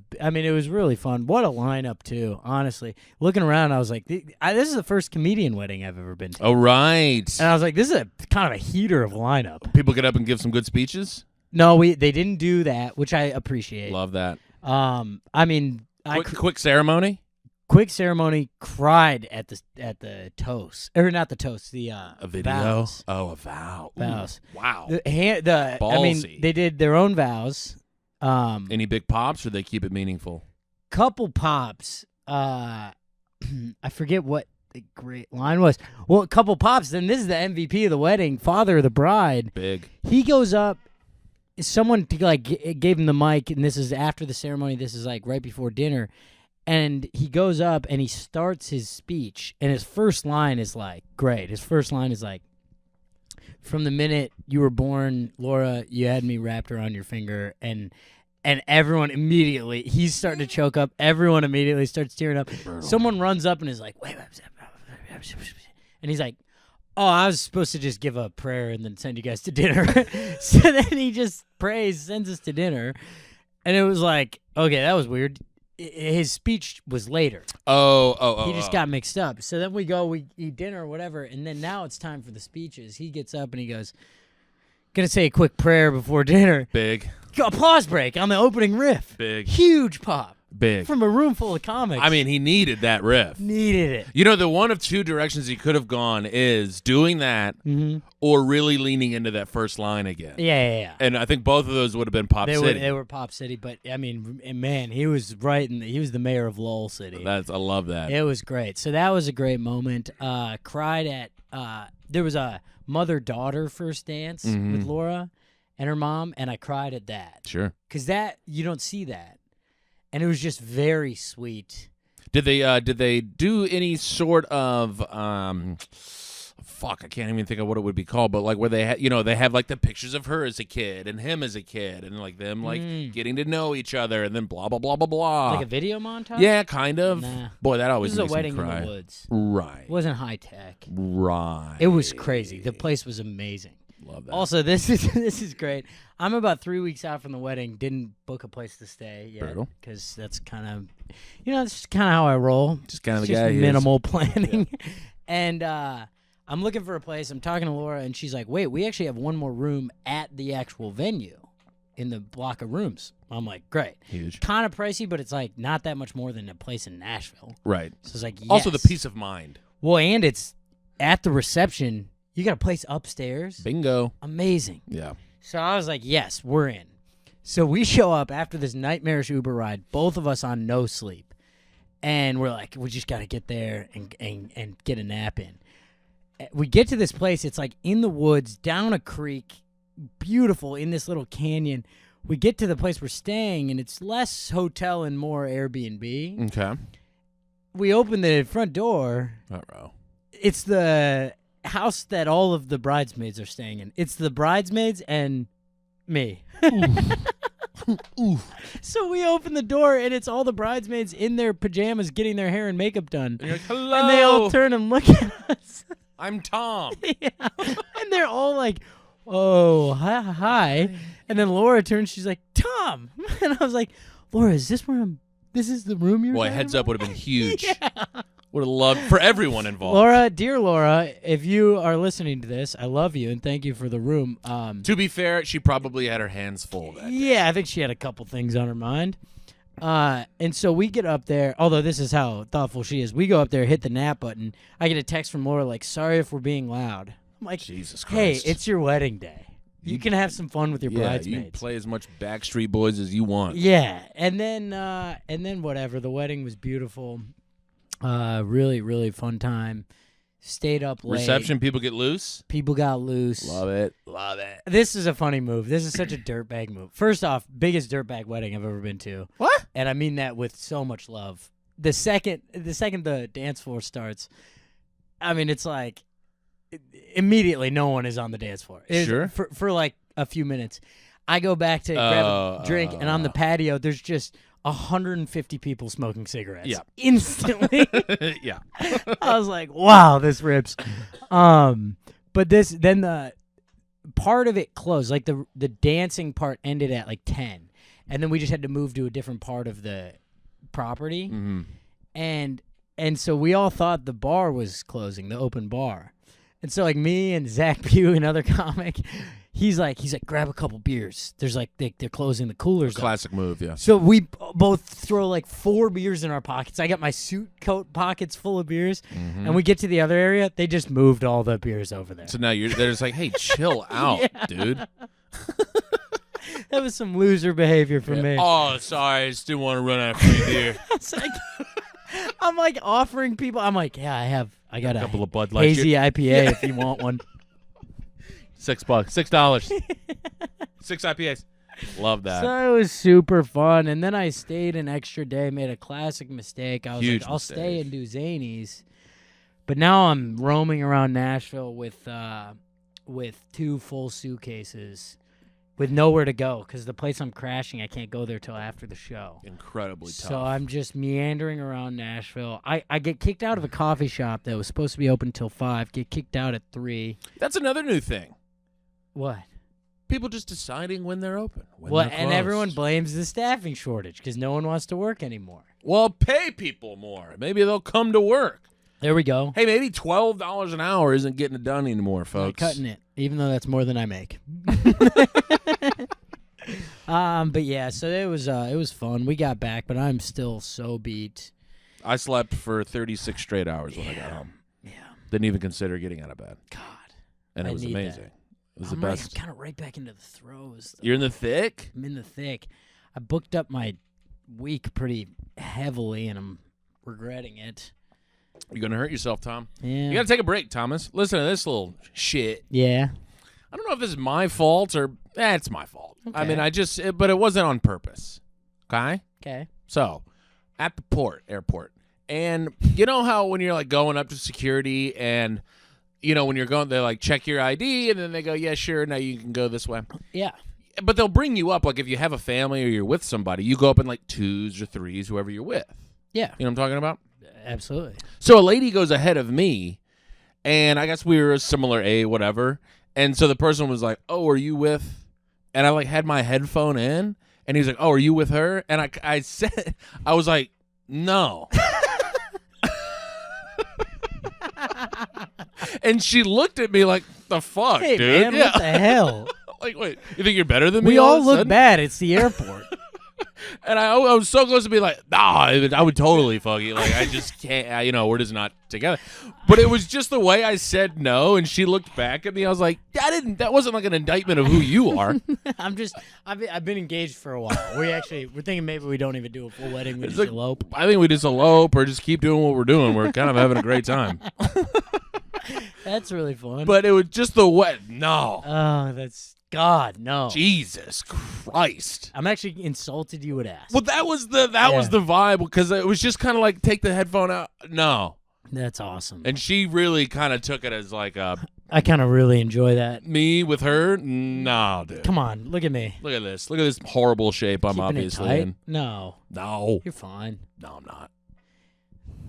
[SPEAKER 3] was really fun. What a lineup too. Honestly, looking around, I was like, this is the first comedian wedding I've ever been to.
[SPEAKER 2] Oh, right.
[SPEAKER 3] And I was like, this is a kind of a heater of lineup.
[SPEAKER 2] People get up and give some good speeches.
[SPEAKER 3] No, they didn't do that, which I appreciate.
[SPEAKER 2] Love that.
[SPEAKER 3] I mean,
[SPEAKER 2] Quick ceremony.
[SPEAKER 3] Quick ceremony. Cried at the toast, or not the toast. The
[SPEAKER 2] A video.
[SPEAKER 3] vows.
[SPEAKER 2] Oh, a vow. Ooh,
[SPEAKER 3] Vows.
[SPEAKER 2] wow.
[SPEAKER 3] Ballsy. They did their own vows.
[SPEAKER 2] Any big pops, or they keep it meaningful?
[SPEAKER 3] Couple pops. I forget what the great line was. Well, a couple pops. Then this is the MVP of the wedding, father of the bride.
[SPEAKER 2] Big.
[SPEAKER 3] He goes up. Someone gave him the mic, and this is after the ceremony. This is like right before dinner. And he goes up and he starts his speech, and his first line is like, great. His first line is like, from the minute you were born, Laura, you had me wrapped around your finger, and everyone immediately, he's starting to choke up. Everyone immediately starts tearing up. Someone runs up and is like, wait, and he's like, oh, I was supposed to just give a prayer and then send you guys to dinner. So then he just prays, sends us to dinner, and it was like, okay, that was weird. His speech was later.
[SPEAKER 2] Oh.
[SPEAKER 3] He just got mixed up. So then we eat dinner or whatever, and then now it's time for the speeches. He gets up and he goes, gonna say a quick prayer before dinner.
[SPEAKER 2] Big.
[SPEAKER 3] Applause break on the opening riff.
[SPEAKER 2] Big.
[SPEAKER 3] Huge pop.
[SPEAKER 2] Big.
[SPEAKER 3] From a room full of comics.
[SPEAKER 2] I mean, he needed that riff.
[SPEAKER 3] Needed it.
[SPEAKER 2] You know, the one of 2 directions he could have gone is doing that or really leaning into that first line again.
[SPEAKER 3] Yeah.
[SPEAKER 2] And I think both of those would have been Pop City.
[SPEAKER 3] They were Pop City, but I mean, man, he was right, and he was the mayor of Lowell City.
[SPEAKER 2] I love that.
[SPEAKER 3] It was great. So that was a great moment. Cried at. There was a mother-daughter first dance with Laura and her mom, and I cried at that.
[SPEAKER 2] Sure.
[SPEAKER 3] Because that you don't see that. And it was just very sweet.
[SPEAKER 2] Did they do any sort of I can't even think of what it would be called, but like where they they have like the pictures of her as a kid and him as a kid and like them like getting to know each other and then blah blah blah blah blah.
[SPEAKER 3] Like a video montage?
[SPEAKER 2] Yeah, kind of.
[SPEAKER 3] Nah.
[SPEAKER 2] Boy, that always
[SPEAKER 3] This
[SPEAKER 2] makes
[SPEAKER 3] is a wedding
[SPEAKER 2] me cry.
[SPEAKER 3] in the woods.
[SPEAKER 2] Right.
[SPEAKER 3] It wasn't high tech.
[SPEAKER 2] Right.
[SPEAKER 3] It was crazy. The place was amazing.
[SPEAKER 2] Love that.
[SPEAKER 3] Also, this is great. I'm about 3 weeks out from the wedding. Didn't book a place to stay yet because that's kind of, that's just kind of how I roll.
[SPEAKER 2] Just kind of the
[SPEAKER 3] just
[SPEAKER 2] guy.
[SPEAKER 3] Minimal planning, and I'm looking for a place. I'm talking to Laura, and she's like, "Wait, we actually have one more room at the actual venue, in the block of rooms." I'm like, "Great."
[SPEAKER 2] Huge.
[SPEAKER 3] Kind of pricey, but it's like not that much more than a place in Nashville.
[SPEAKER 2] Right.
[SPEAKER 3] So it's like, yes.
[SPEAKER 2] Also the peace of mind.
[SPEAKER 3] Well, and it's at the reception. You got a place upstairs.
[SPEAKER 2] Bingo.
[SPEAKER 3] Amazing.
[SPEAKER 2] Yeah.
[SPEAKER 3] So I was like, yes, we're in. So we show up after this nightmarish Uber ride, both of us on no sleep. And we're like, we just got to get there and get a nap in. We get to this place. It's like in the woods, down a creek, beautiful, in this little canyon. We get to the place we're staying, and it's less hotel and more Airbnb.
[SPEAKER 2] Okay.
[SPEAKER 3] We open the front door.
[SPEAKER 2] Uh-oh.
[SPEAKER 3] It's the house that all of the bridesmaids are staying in. It's the bridesmaids and me. Ooh. So we open the door, and it's all the bridesmaids in their pajamas getting their hair and makeup done.
[SPEAKER 2] And you're like, hello.
[SPEAKER 3] And they all turn and look at us.
[SPEAKER 2] I'm Tom.
[SPEAKER 3] Yeah. And they're all like, oh, hi. And then Laura turns, she's like, Tom. And I was like, Laura, is this where this is the room you're in?
[SPEAKER 2] Boy, heads up would have been huge.
[SPEAKER 3] Yeah.
[SPEAKER 2] Would have loved for everyone involved.
[SPEAKER 3] Laura, dear Laura, if you are listening to this, I love you and thank you for the room.
[SPEAKER 2] To be fair, she probably had her hands full that day.
[SPEAKER 3] Yeah, I think she had a couple things on her mind. And so we get up there, although this is how thoughtful she is. We go up there, hit the nap button. I get a text from Laura like, sorry if we're being loud. I'm like,
[SPEAKER 2] Jesus
[SPEAKER 3] hey,
[SPEAKER 2] Christ.
[SPEAKER 3] it's your wedding day. You can have some fun with your bridesmaids.
[SPEAKER 2] You play as much Backstreet Boys as you want.
[SPEAKER 3] Yeah, and then whatever. The wedding was beautiful. Really, really fun time. Stayed up late.
[SPEAKER 2] Reception, people get loose.
[SPEAKER 3] People got loose.
[SPEAKER 2] Love it. Love it.
[SPEAKER 3] This is a funny move. This is such a dirtbag move. First off, biggest dirtbag wedding I've ever been to.
[SPEAKER 2] What?
[SPEAKER 3] And I mean that with so much love. The second the dance floor starts, I mean, it's like immediately no one is on the dance floor.
[SPEAKER 2] Sure.
[SPEAKER 3] For like a few minutes. I go back to grab a drink, and on the patio, there's just 150 people smoking cigarettes.
[SPEAKER 2] Yeah.
[SPEAKER 3] Instantly.
[SPEAKER 2] Yeah.
[SPEAKER 3] I was like, wow, this rips. But then the part of it closed. Like the dancing part ended at like 10. And then we just had to move to a different part of the property.
[SPEAKER 2] Mm-hmm.
[SPEAKER 3] And so we all thought the bar was closing, the open bar. And so like me and Zach Pugh, another comic, he's like, grab a couple beers. There's like they're closing the coolers.
[SPEAKER 2] Classic move, yeah.
[SPEAKER 3] So we both throw like 4 beers in our pockets. I got my suit coat pockets full of beers, and we get to the other area. They just moved all the beers over there.
[SPEAKER 2] So now they're just like, hey, chill out, dude.
[SPEAKER 3] That was some loser behavior from me.
[SPEAKER 2] Oh, sorry, I just didn't want to run out of free beer.
[SPEAKER 3] It's like, I'm like offering people. I'm like, yeah, I got a
[SPEAKER 2] couple of Bud Light
[SPEAKER 3] hazy IPA if you want one.
[SPEAKER 2] $6, $6. 6 IPAs. Love that.
[SPEAKER 3] So it was super fun. And then I stayed an extra day, made a classic mistake. I was
[SPEAKER 2] Huge
[SPEAKER 3] like, I'll
[SPEAKER 2] mistake.
[SPEAKER 3] stay and do Zanies. But now I'm roaming around Nashville with 2 full suitcases with nowhere to go because the place I'm crashing, I can't go there till after the show.
[SPEAKER 2] Incredibly tough.
[SPEAKER 3] So I'm just meandering around Nashville. I get kicked out of a coffee shop that was supposed to be open till 5, get kicked out at 3.
[SPEAKER 2] That's another new thing.
[SPEAKER 3] What?
[SPEAKER 2] People just deciding when they're open. When
[SPEAKER 3] Well,
[SPEAKER 2] they're
[SPEAKER 3] and
[SPEAKER 2] closed.
[SPEAKER 3] everyone blames the staffing shortage because no one wants to work anymore.
[SPEAKER 2] Well, pay people more. Maybe they'll come to work.
[SPEAKER 3] There we go.
[SPEAKER 2] Hey, maybe $12 an hour isn't getting it done anymore,
[SPEAKER 3] Not
[SPEAKER 2] folks.
[SPEAKER 3] cutting it, even though that's more than I make. But yeah, so it was fun. We got back, but I'm still so beat.
[SPEAKER 2] I slept for 36 straight hours when I got home.
[SPEAKER 3] Yeah.
[SPEAKER 2] Didn't even consider getting out of bed.
[SPEAKER 3] God.
[SPEAKER 2] And
[SPEAKER 3] I
[SPEAKER 2] it was
[SPEAKER 3] need
[SPEAKER 2] amazing.
[SPEAKER 3] that.
[SPEAKER 2] It was
[SPEAKER 3] I'm
[SPEAKER 2] the best.
[SPEAKER 3] kind of right back into the throes.
[SPEAKER 2] You're in the thick?
[SPEAKER 3] I'm in the thick. I booked up my week pretty heavily, and I'm regretting it.
[SPEAKER 2] You're going to hurt yourself, Tom.
[SPEAKER 3] Yeah.
[SPEAKER 2] You got to take a break, Thomas. Listen to this little shit.
[SPEAKER 3] Yeah.
[SPEAKER 2] I don't know if this is my fault or it's my fault. I
[SPEAKER 3] Okay.
[SPEAKER 2] mean, but it wasn't on purpose. Okay?
[SPEAKER 3] Okay.
[SPEAKER 2] So, at the airport, and you know how when you're like going up to security and you know when you're going, they like check your ID and then they go, yeah, sure, now you can go this way.
[SPEAKER 3] Yeah.
[SPEAKER 2] But they'll bring you up like if you have a family or you're with somebody, you go up in like 2s or 3s, whoever you're with.
[SPEAKER 3] Yeah.
[SPEAKER 2] You know what I'm talking about?
[SPEAKER 3] Absolutely.
[SPEAKER 2] So a lady goes ahead of me, and I guess we were a similar A, whatever. And so the person was like, "Oh, are you with?" And I like had my headphone in, and he's like, "Oh, are you with her?" And I said, I was like, "No." And she looked at me like, "The fuck,
[SPEAKER 3] Hey,
[SPEAKER 2] dude?
[SPEAKER 3] man, what the hell?
[SPEAKER 2] Like, wait, you think you're better than me?"
[SPEAKER 3] We all
[SPEAKER 2] of a
[SPEAKER 3] look
[SPEAKER 2] sudden?
[SPEAKER 3] bad. It's the airport.
[SPEAKER 2] And I was so close to be like, nah, I would totally fuck you. Like, I just can't, we're just not together. But it was just the way I said no, and she looked back at me. I was like, that wasn't like an indictment of who you are.
[SPEAKER 3] I've been engaged for a while. We're thinking maybe we don't even do a full wedding. We just
[SPEAKER 2] like,
[SPEAKER 3] elope.
[SPEAKER 2] I think we just elope or just keep doing what we're doing. We're kind of having a great time.
[SPEAKER 3] That's really fun.
[SPEAKER 2] But it was just the way. No.
[SPEAKER 3] Oh, that's God, no.
[SPEAKER 2] Jesus Christ.
[SPEAKER 3] I'm actually insulted you would ask.
[SPEAKER 2] Well, that was the vibe because it was just kind of like take the headphone out. No.
[SPEAKER 3] That's awesome.
[SPEAKER 2] And she really kind of took it as like
[SPEAKER 3] I kind of really enjoy that.
[SPEAKER 2] me with her. No, dude.
[SPEAKER 3] Come on, look at me.
[SPEAKER 2] Look at this. Look at this horrible shape I'm
[SPEAKER 3] Keeping it
[SPEAKER 2] obviously
[SPEAKER 3] tight?
[SPEAKER 2] in.
[SPEAKER 3] No,
[SPEAKER 2] No.
[SPEAKER 3] you're fine.
[SPEAKER 2] No, I'm not.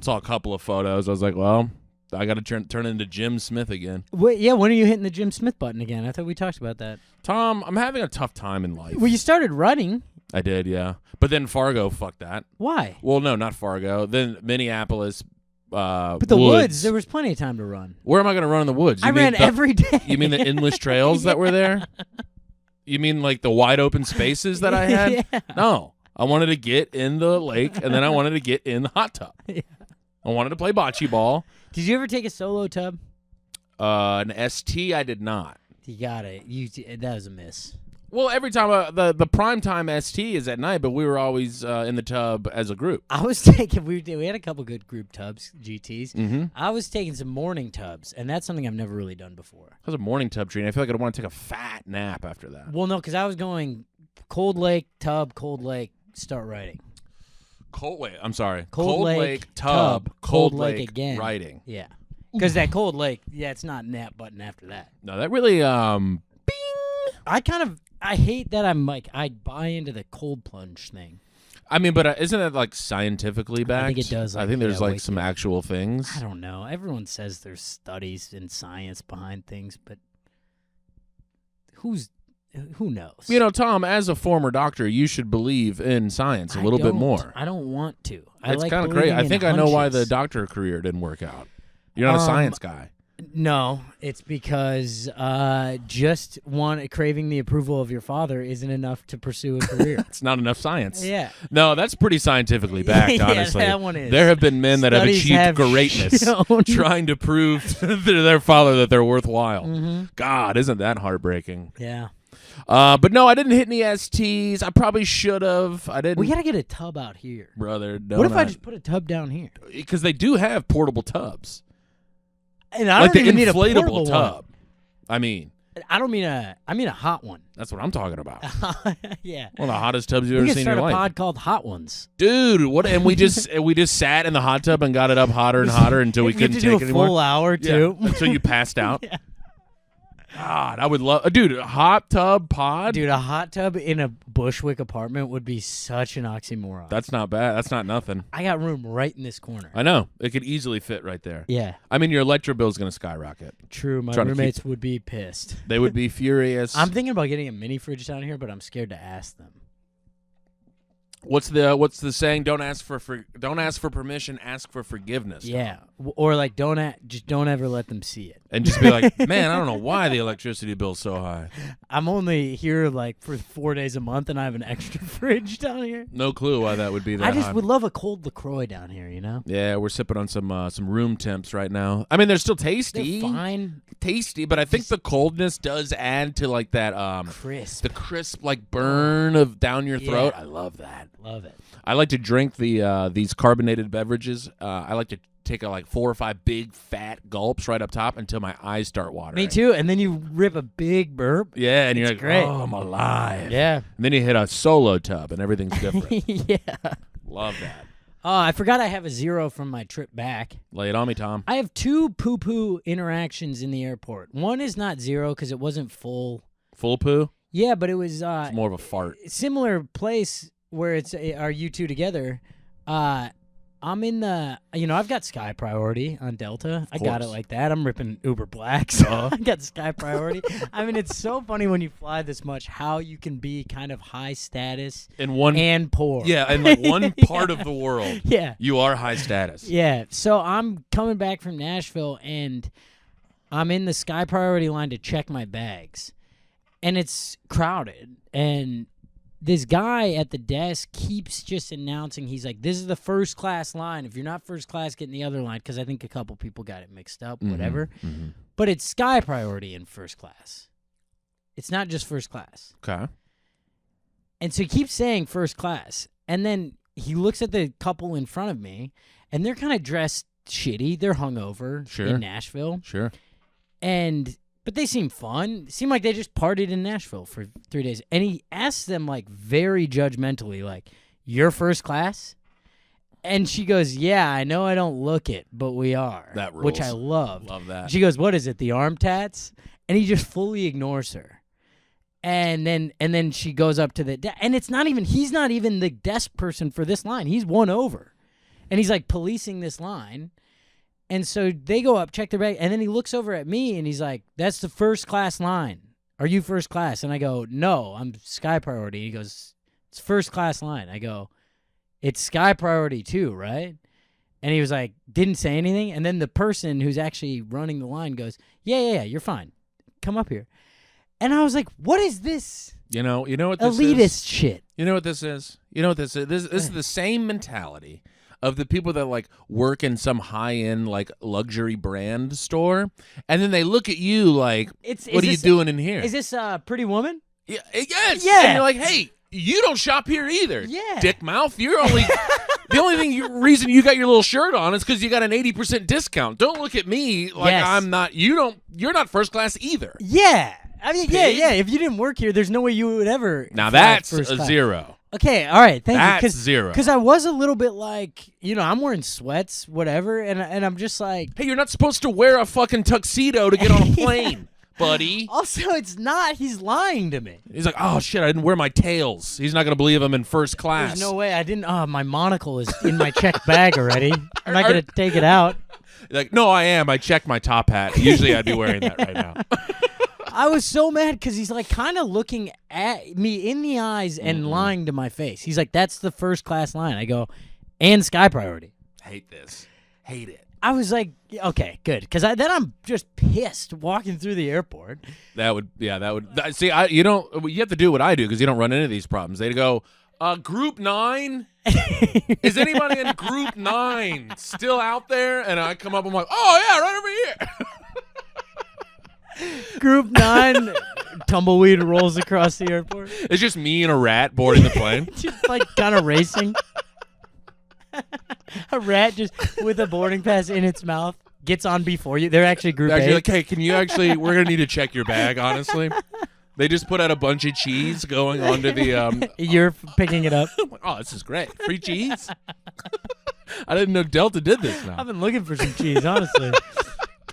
[SPEAKER 2] Saw a couple of photos. I was like, well, I got to turn into Jim Smith again.
[SPEAKER 3] Wait, yeah, when are you hitting the Jim Smith button again? I thought we talked about that.
[SPEAKER 2] Tom, I'm having a tough time in life.
[SPEAKER 3] Well, you started running.
[SPEAKER 2] I did, yeah. But then Fargo, fuck that.
[SPEAKER 3] Why?
[SPEAKER 2] Well, no, not Fargo. Then Minneapolis,
[SPEAKER 3] But the woods, there was plenty of time to run.
[SPEAKER 2] Where am I going to run in the woods?
[SPEAKER 3] I ran every day.
[SPEAKER 2] You mean the endless trails that were there? You mean like the wide open spaces that I had?
[SPEAKER 3] Yeah.
[SPEAKER 2] No. I wanted to get in the lake, and then I wanted to get in the hot tub.
[SPEAKER 3] Yeah.
[SPEAKER 2] I wanted to play bocce ball.
[SPEAKER 3] Did you ever take a solo tub?
[SPEAKER 2] An ST, I did not.
[SPEAKER 3] You got it. That was a miss.
[SPEAKER 2] Well, every time the prime time ST is at night, but we were always in the tub as a group.
[SPEAKER 3] I was taking. We had a couple good group tubs, GTs.
[SPEAKER 2] Mm-hmm.
[SPEAKER 3] I was taking some morning tubs, and that's something I've never really done before.
[SPEAKER 2] How's a morning tub treating? I feel like I'd want to take a fat nap after that.
[SPEAKER 3] Well, no, because I was going Cold Lake tub, Cold Lake, start writing.
[SPEAKER 2] I'm sorry.
[SPEAKER 3] Cold Lake,
[SPEAKER 2] tub,
[SPEAKER 3] Cold Lake again.
[SPEAKER 2] writing.
[SPEAKER 3] Yeah. Because that cold lake, it's not nap button after that.
[SPEAKER 2] No, that really
[SPEAKER 3] I hate that I buy into the cold plunge thing.
[SPEAKER 2] I mean, but isn't that like scientifically backed?
[SPEAKER 3] I think it does.
[SPEAKER 2] I think there's like
[SPEAKER 3] wake
[SPEAKER 2] some
[SPEAKER 3] you up.
[SPEAKER 2] actual things.
[SPEAKER 3] I don't know. Everyone says there's studies and science behind things, but who knows?
[SPEAKER 2] You know, Tom, as a former doctor, you should believe in science a little bit more.
[SPEAKER 3] I don't want to.
[SPEAKER 2] It's
[SPEAKER 3] like
[SPEAKER 2] kind of crazy.
[SPEAKER 3] believing
[SPEAKER 2] I
[SPEAKER 3] in
[SPEAKER 2] think I know why the
[SPEAKER 3] hunches.
[SPEAKER 2] doctor career didn't work out. You're not a science guy.
[SPEAKER 3] No, it's because just craving the approval of your father isn't enough to pursue a career.
[SPEAKER 2] It's not enough science.
[SPEAKER 3] Yeah.
[SPEAKER 2] No, that's pretty scientifically backed,
[SPEAKER 3] Yeah,
[SPEAKER 2] honestly.
[SPEAKER 3] that one is.
[SPEAKER 2] There have been men that
[SPEAKER 3] Studies
[SPEAKER 2] have
[SPEAKER 3] have
[SPEAKER 2] achieved greatness
[SPEAKER 3] shown.
[SPEAKER 2] trying to prove to their father that they're worthwhile.
[SPEAKER 3] Mm-hmm.
[SPEAKER 2] God, isn't that heartbreaking?
[SPEAKER 3] Yeah.
[SPEAKER 2] But no, I didn't hit any STs. I probably should have. I didn't.
[SPEAKER 3] We got to get a tub out here.
[SPEAKER 2] Brother,
[SPEAKER 3] What if I just put a tub down here?
[SPEAKER 2] Because they do have portable tubs.
[SPEAKER 3] And I
[SPEAKER 2] Like
[SPEAKER 3] don't
[SPEAKER 2] the
[SPEAKER 3] even need a
[SPEAKER 2] inflatable
[SPEAKER 3] portable
[SPEAKER 2] tub. I mean,
[SPEAKER 3] I mean a hot one.
[SPEAKER 2] that's what I'm talking about.
[SPEAKER 3] Yeah.
[SPEAKER 2] One of the hottest tubs you've
[SPEAKER 3] We
[SPEAKER 2] ever
[SPEAKER 3] could
[SPEAKER 2] seen in
[SPEAKER 3] start
[SPEAKER 2] your
[SPEAKER 3] a
[SPEAKER 2] life.
[SPEAKER 3] pod called Hot Ones.
[SPEAKER 2] Dude, what? And we just sat in the hot tub and got it up hotter and hotter until we
[SPEAKER 3] You have
[SPEAKER 2] couldn't
[SPEAKER 3] to do
[SPEAKER 2] take
[SPEAKER 3] a
[SPEAKER 2] it anymore.
[SPEAKER 3] full hour too.
[SPEAKER 2] Yeah, until you passed out.
[SPEAKER 3] Yeah.
[SPEAKER 2] God, I would love, dude, a hot tub pod.
[SPEAKER 3] Dude, a hot tub in a Bushwick apartment would be such an oxymoron.
[SPEAKER 2] That's not bad. That's not nothing.
[SPEAKER 3] I got room right in this corner.
[SPEAKER 2] I know it could easily fit right there.
[SPEAKER 3] Yeah,
[SPEAKER 2] I mean, your electric bill is going to skyrocket.
[SPEAKER 3] true. My
[SPEAKER 2] Trying to keep-
[SPEAKER 3] roommates would be pissed.
[SPEAKER 2] They would be furious.
[SPEAKER 3] I'm thinking about getting a mini fridge down here, but I'm scared to ask them.
[SPEAKER 2] What's the saying? Don't ask for permission. Ask for forgiveness.
[SPEAKER 3] Yeah, or like don't ever let them see it.
[SPEAKER 2] And just be like, man, I don't know why the electricity bill's so high.
[SPEAKER 3] I'm only here like for 4 days a month, and I have an extra fridge down here.
[SPEAKER 2] No clue why that would be that
[SPEAKER 3] I just
[SPEAKER 2] high.
[SPEAKER 3] would love a cold LaCroix down here. You know,
[SPEAKER 2] Yeah, we're sipping on some room temps right now. I mean, they're still tasty.
[SPEAKER 3] they're fine,
[SPEAKER 2] Tasty, but I think the coldness does add to like that
[SPEAKER 3] crisp.
[SPEAKER 2] the crisp like burn of down your throat.
[SPEAKER 3] Yeah.
[SPEAKER 2] I love that.
[SPEAKER 3] Love it.
[SPEAKER 2] I like to drink these carbonated beverages. I like to take like 4 or 5 big fat gulps right up top until my eyes start watering.
[SPEAKER 3] Me too. And then you rip a big burp.
[SPEAKER 2] Yeah, and you're
[SPEAKER 3] It's
[SPEAKER 2] like,
[SPEAKER 3] great.
[SPEAKER 2] oh, I'm alive.
[SPEAKER 3] Yeah.
[SPEAKER 2] And then you hit a solo tub and everything's different.
[SPEAKER 3] Yeah.
[SPEAKER 2] Love that.
[SPEAKER 3] Oh, I forgot I have a 0 from my trip back.
[SPEAKER 2] Lay it on me, Tom.
[SPEAKER 3] I have 2 poo-poo interactions in the airport. One is not 0 because it wasn't full.
[SPEAKER 2] Full poo?
[SPEAKER 3] Yeah, but it was
[SPEAKER 2] It's more of a fart.
[SPEAKER 3] similar place where it's are you two together. I'm in the, I've got Sky Priority on Delta. I got it
[SPEAKER 2] course.
[SPEAKER 3] like that. I'm ripping Uber Blacks.
[SPEAKER 2] Uh-huh.
[SPEAKER 3] I got Sky Priority. I mean, it's so funny when you fly this much how you can be kind of high status
[SPEAKER 2] In one,
[SPEAKER 3] and poor.
[SPEAKER 2] yeah, in like one part of the world,
[SPEAKER 3] Yeah.
[SPEAKER 2] you are high status.
[SPEAKER 3] Yeah. So I'm coming back from Nashville and I'm in the Sky Priority line to check my bags. And it's crowded. And this guy at the desk keeps just announcing, he's like, this is the first class line. If you're not first class, get in the other line. Because I think a couple people got it mixed up, whatever.
[SPEAKER 2] Mm-hmm.
[SPEAKER 3] But it's Sky Priority in first class. It's not just first class.
[SPEAKER 2] Okay.
[SPEAKER 3] And so he keeps saying first class. And then he looks at the couple in front of me, and they're kind of dressed shitty. They're hungover
[SPEAKER 2] Sure.
[SPEAKER 3] in Nashville.
[SPEAKER 2] Sure.
[SPEAKER 3] But they seem fun. Seem like they just partied in Nashville for 3 days. And he asks them, like, very judgmentally, like, you're first class? And she goes, yeah, I know I don't look it, but we are.
[SPEAKER 2] That
[SPEAKER 3] Which I
[SPEAKER 2] rules.
[SPEAKER 3] love.
[SPEAKER 2] Love that.
[SPEAKER 3] She goes, what is it, the arm tats? And he just fully ignores her. And then she goes up to the and he's not even the desk person for this line. He's one over. And he's like policing this line. And so they go up, check their bag, and then he looks over at me and he's like, that's the first class line. Are you first class? And I go, no, I'm Sky Priority. He goes, it's first class line. I go, it's Sky Priority too, right? And he was like, didn't say anything. And then the person who's actually running the line goes, yeah, you're fine. Come up here. And I was like, what is this?
[SPEAKER 2] You know what this
[SPEAKER 3] elitist
[SPEAKER 2] is?
[SPEAKER 3] shit.
[SPEAKER 2] You know what this is? You know what this is? This is the same mentality of the people that like work in some high-end like luxury brand store, and then they look at you like, "What are you doing in here?"
[SPEAKER 3] Is this Pretty Woman?
[SPEAKER 2] Yeah, yes.
[SPEAKER 3] Yeah.
[SPEAKER 2] And you're like, "Hey, you don't shop here either."
[SPEAKER 3] Yeah.
[SPEAKER 2] Dick mouth. You're only the only reason you got your little shirt on is because you got an 80% discount. Don't look at me like
[SPEAKER 3] Yes.
[SPEAKER 2] I'm not. You're not first class either.
[SPEAKER 3] Yeah. I mean,
[SPEAKER 2] Pig.
[SPEAKER 3] yeah. If you didn't work here, there's no way you would ever.
[SPEAKER 2] Now
[SPEAKER 3] fly
[SPEAKER 2] that's
[SPEAKER 3] first
[SPEAKER 2] a
[SPEAKER 3] class.
[SPEAKER 2] 0.
[SPEAKER 3] Okay, all right, thank
[SPEAKER 2] That's
[SPEAKER 3] you.
[SPEAKER 2] zero.
[SPEAKER 3] Because I was a little bit like, I'm wearing sweats, whatever, and I'm just like.
[SPEAKER 2] Hey, you're not supposed to wear a fucking tuxedo to get on a plane, buddy.
[SPEAKER 3] Also, it's not. He's lying to me.
[SPEAKER 2] He's like, oh shit, I didn't wear my tails. He's not gonna believe I'm in first class.
[SPEAKER 3] There's no way. I didn't. My monocle is in my checked bag already. I'm not gonna take it out.
[SPEAKER 2] Like, no, I am. I checked my top hat. Usually I'd be wearing that right now.
[SPEAKER 3] I was so mad because he's like kind of looking at me in the eyes and lying to my face. He's like, that's the first class line. I go, and sky priority.
[SPEAKER 2] Hate this. Hate it.
[SPEAKER 3] I was like, okay, good. Because then I'm just pissed walking through the airport.
[SPEAKER 2] See, you have to do what I do because you don't run into these problems. They go, Group 9? Is anybody in Group 9 still out there? And I come up, I'm like, oh, yeah, right over here.
[SPEAKER 3] Group 9, tumbleweed rolls across the airport.
[SPEAKER 2] It's just me and a rat boarding the plane.
[SPEAKER 3] Just like kind of racing. A rat just with a boarding pass in its mouth gets on before you. They're actually Group 8.
[SPEAKER 2] Like, hey, can you actually, we're going to need to check your bag, honestly. They just put out a bunch of cheese going onto the...
[SPEAKER 3] You're picking it up.
[SPEAKER 2] I'm like, oh, this is great. Free cheese? I didn't know Delta did this now.
[SPEAKER 3] I've been looking for some cheese, honestly.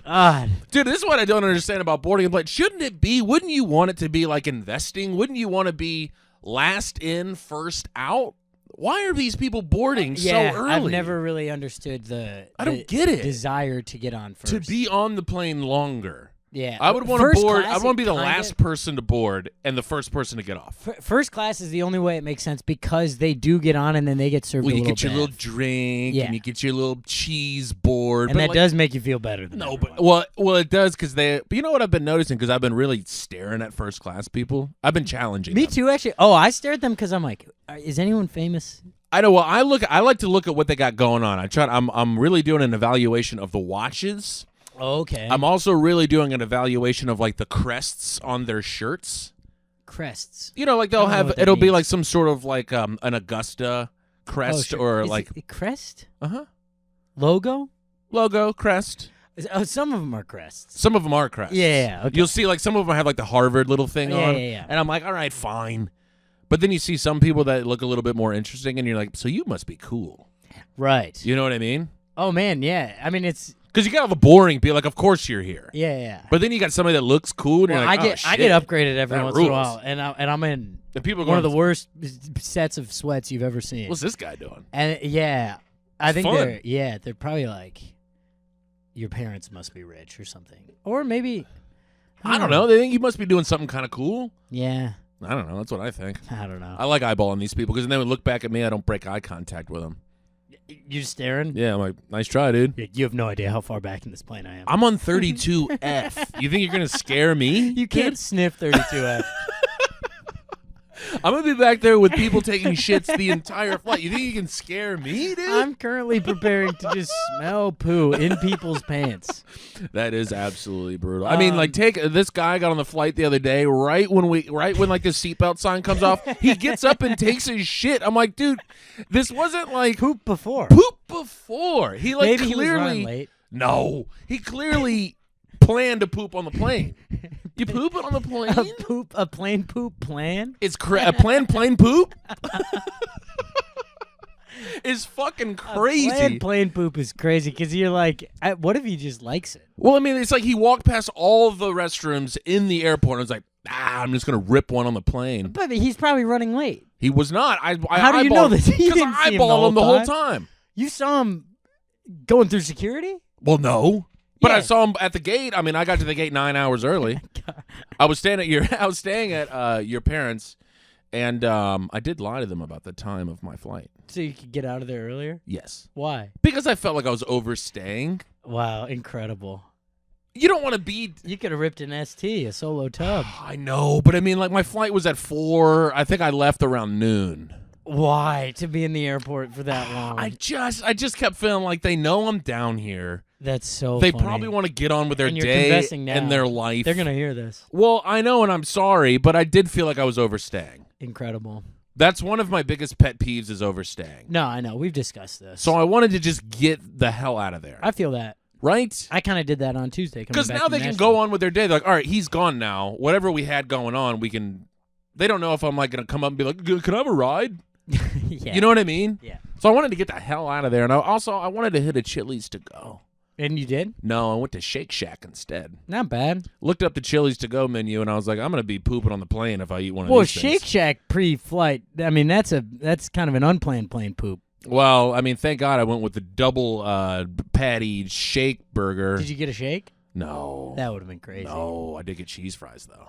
[SPEAKER 3] God.
[SPEAKER 2] Dude, this is what I don't understand about boarding a plane. Shouldn't it be? Wouldn't you want it to be like investing? Wouldn't you want to be last in, first out? Why are these people boarding so early?
[SPEAKER 3] I've never really understood
[SPEAKER 2] I don't get it.
[SPEAKER 3] Desire to get on first.
[SPEAKER 2] To be on the plane longer.
[SPEAKER 3] Yeah.
[SPEAKER 2] I would want to board.
[SPEAKER 3] Class,
[SPEAKER 2] I want to be the last person to board and the first person to get off.
[SPEAKER 3] First class is the only way it makes sense because they do get on and then they get served
[SPEAKER 2] you
[SPEAKER 3] a little
[SPEAKER 2] get your little drink and you get your little cheese board.
[SPEAKER 3] And
[SPEAKER 2] but
[SPEAKER 3] that does make you feel better than
[SPEAKER 2] well, it does because they. But you know what I've been noticing because I've been really staring at first class people. I've been challenging.
[SPEAKER 3] Me
[SPEAKER 2] them.
[SPEAKER 3] too, actually. Oh, I stare at them because I'm like, is anyone famous?
[SPEAKER 2] I know. Well, I like to look at what they got going on. I'm really doing an evaluation of the watches.
[SPEAKER 3] Okay.
[SPEAKER 2] I'm also really doing an evaluation of like the crests on their shirts.
[SPEAKER 3] Crests.
[SPEAKER 2] You know, like they'll have it'll be like some sort of like an Augusta crest or
[SPEAKER 3] is
[SPEAKER 2] like
[SPEAKER 3] it crest.
[SPEAKER 2] Logo crest.
[SPEAKER 3] Oh, some of them are crests.
[SPEAKER 2] Some of them are crests.
[SPEAKER 3] Yeah. Okay.
[SPEAKER 2] You'll see like some of them have like the Harvard little thing on.
[SPEAKER 3] Yeah.
[SPEAKER 2] And I'm like, all right, fine. But then you see some people that look a little bit more interesting, and you're like, so you must be cool,
[SPEAKER 3] right?
[SPEAKER 2] You know what I mean?
[SPEAKER 3] Oh man, yeah. I mean, it's.
[SPEAKER 2] Because you gotta have a boring, be like, of course you're here.
[SPEAKER 3] Yeah.
[SPEAKER 2] But then you got somebody that looks cool, and you're like,
[SPEAKER 3] I get upgraded every
[SPEAKER 2] that
[SPEAKER 3] once
[SPEAKER 2] rules.
[SPEAKER 3] in a while, and I'm in
[SPEAKER 2] and people are
[SPEAKER 3] one
[SPEAKER 2] going,
[SPEAKER 3] of the worst sets of sweats you've ever seen.
[SPEAKER 2] What's this guy doing?
[SPEAKER 3] And I think
[SPEAKER 2] fun.
[SPEAKER 3] they're probably like, your parents must be rich or something, or maybe
[SPEAKER 2] I don't know. They think you must be doing something kind of cool.
[SPEAKER 3] Yeah.
[SPEAKER 2] I don't know. That's what I think.
[SPEAKER 3] I don't know.
[SPEAKER 2] I like eyeballing these people because then they would look back at me. I don't break eye contact with them.
[SPEAKER 3] You're staring?
[SPEAKER 2] Yeah, I'm like, nice try, dude.
[SPEAKER 3] You have no idea how far back in this plane I am.
[SPEAKER 2] I'm on 32F. You think you're going to scare me?
[SPEAKER 3] You can't sniff 32F.
[SPEAKER 2] I'm going to be back there with people taking shits the entire flight. You think you can scare me, dude?
[SPEAKER 3] I'm currently preparing to just smell poo in people's pants.
[SPEAKER 2] That is absolutely brutal. I mean, like, take this guy got on the flight the other day, right when like the seatbelt sign comes off, he gets up and takes his shit. I'm like, dude, this wasn't like
[SPEAKER 3] poop before.
[SPEAKER 2] He like
[SPEAKER 3] Maybe
[SPEAKER 2] clearly
[SPEAKER 3] he was running late.
[SPEAKER 2] No, he clearly planned to poop on the plane. You poop it on the plane?
[SPEAKER 3] A plane poop plan?
[SPEAKER 2] It's a plane poop? Is fucking crazy.
[SPEAKER 3] Plane poop is crazy because you're like, what if he just likes it?
[SPEAKER 2] Well, I mean, it's like he walked past all the restrooms in the airport and was like, I'm just going to rip one on the plane.
[SPEAKER 3] But he's probably running late.
[SPEAKER 2] He was not.
[SPEAKER 3] How do you know this?
[SPEAKER 2] Because I eyeballed him the whole time.
[SPEAKER 3] You saw him going through security?
[SPEAKER 2] Well, no. But
[SPEAKER 3] Yeah.
[SPEAKER 2] I saw him at the gate. I mean, I got to the gate 9 hours early. I was staying at your parents, and I did lie to them about the time of my flight.
[SPEAKER 3] So you could get out of there earlier?
[SPEAKER 2] Yes.
[SPEAKER 3] Why?
[SPEAKER 2] Because I felt like I was overstaying.
[SPEAKER 3] Wow, incredible.
[SPEAKER 2] You don't want to be...
[SPEAKER 3] You could have ripped an ST, a solo tub.
[SPEAKER 2] I know, but I mean, like, my flight was at 4. I think I left around noon.
[SPEAKER 3] Why? To be in the airport for that long?
[SPEAKER 2] I just kept feeling like they know I'm down here.
[SPEAKER 3] That's so
[SPEAKER 2] They
[SPEAKER 3] funny.
[SPEAKER 2] probably want to get on with their
[SPEAKER 3] And you're
[SPEAKER 2] day
[SPEAKER 3] confessing now.
[SPEAKER 2] and their life.
[SPEAKER 3] They're going to hear this.
[SPEAKER 2] Well, I know, and I'm sorry, but I did feel like I was overstaying.
[SPEAKER 3] Incredible.
[SPEAKER 2] That's one of my biggest pet peeves is overstaying.
[SPEAKER 3] No, I know. We've discussed this.
[SPEAKER 2] So I wanted to just get the hell out of there.
[SPEAKER 3] I feel that.
[SPEAKER 2] Right?
[SPEAKER 3] I kind of did that on Tuesday.
[SPEAKER 2] Because now they can go on with their day. They're like, all right, he's gone now. Whatever we had going on, we can they don't know if I'm like gonna come up and be like, "Can I have a ride?"
[SPEAKER 3] Yeah.
[SPEAKER 2] You know what I mean?
[SPEAKER 3] Yeah.
[SPEAKER 2] So I wanted to get the hell out of there, and I wanted to hit a Chili's to go.
[SPEAKER 3] And you did?
[SPEAKER 2] No, I went to Shake Shack instead.
[SPEAKER 3] Not bad.
[SPEAKER 2] Looked up the Chili's to go menu, and I was like, I'm gonna be pooping on the plane if I eat one of
[SPEAKER 3] Well,
[SPEAKER 2] these
[SPEAKER 3] Shake
[SPEAKER 2] things.
[SPEAKER 3] Shack pre-flight. I mean, that's kind of an unplanned plane poop.
[SPEAKER 2] Well, I mean, thank God I went with the double patty shake burger.
[SPEAKER 3] Did you get a shake?
[SPEAKER 2] No.
[SPEAKER 3] That would have been crazy.
[SPEAKER 2] No, I did get cheese fries though.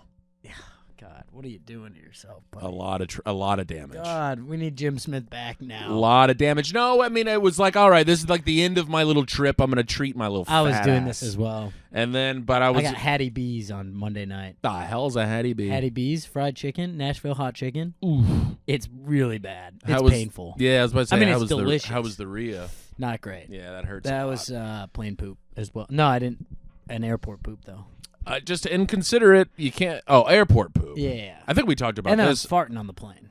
[SPEAKER 3] God, what are you doing to yourself, buddy?
[SPEAKER 2] A lot of damage.
[SPEAKER 3] God, we need Jim Smith back
[SPEAKER 2] A
[SPEAKER 3] now.
[SPEAKER 2] lot of damage. No, I mean, it was like, all right, this is like the end of my little trip. I'm gonna treat my little.
[SPEAKER 3] I was
[SPEAKER 2] fat
[SPEAKER 3] doing
[SPEAKER 2] ass.
[SPEAKER 3] this as well.
[SPEAKER 2] And then, but I was.
[SPEAKER 3] I got Hattie B's on Monday night.
[SPEAKER 2] The hell's a Hattie B?
[SPEAKER 3] Hattie B's fried chicken, Nashville hot chicken.
[SPEAKER 2] Ooh,
[SPEAKER 3] It's really bad.
[SPEAKER 2] How
[SPEAKER 3] It's
[SPEAKER 2] was-
[SPEAKER 3] painful.
[SPEAKER 2] Yeah, I was about to say.
[SPEAKER 3] I mean,
[SPEAKER 2] how
[SPEAKER 3] it's
[SPEAKER 2] was
[SPEAKER 3] delicious.
[SPEAKER 2] How was the Rhea?
[SPEAKER 3] Not great.
[SPEAKER 2] Yeah, that hurts.
[SPEAKER 3] That
[SPEAKER 2] a lot.
[SPEAKER 3] was plain poop as well. No, I didn't. An airport poop though.
[SPEAKER 2] Just inconsiderate. You can't. Oh, airport poop.
[SPEAKER 3] Yeah.
[SPEAKER 2] I think we talked about
[SPEAKER 3] And then I
[SPEAKER 2] this.
[SPEAKER 3] was farting on the plane.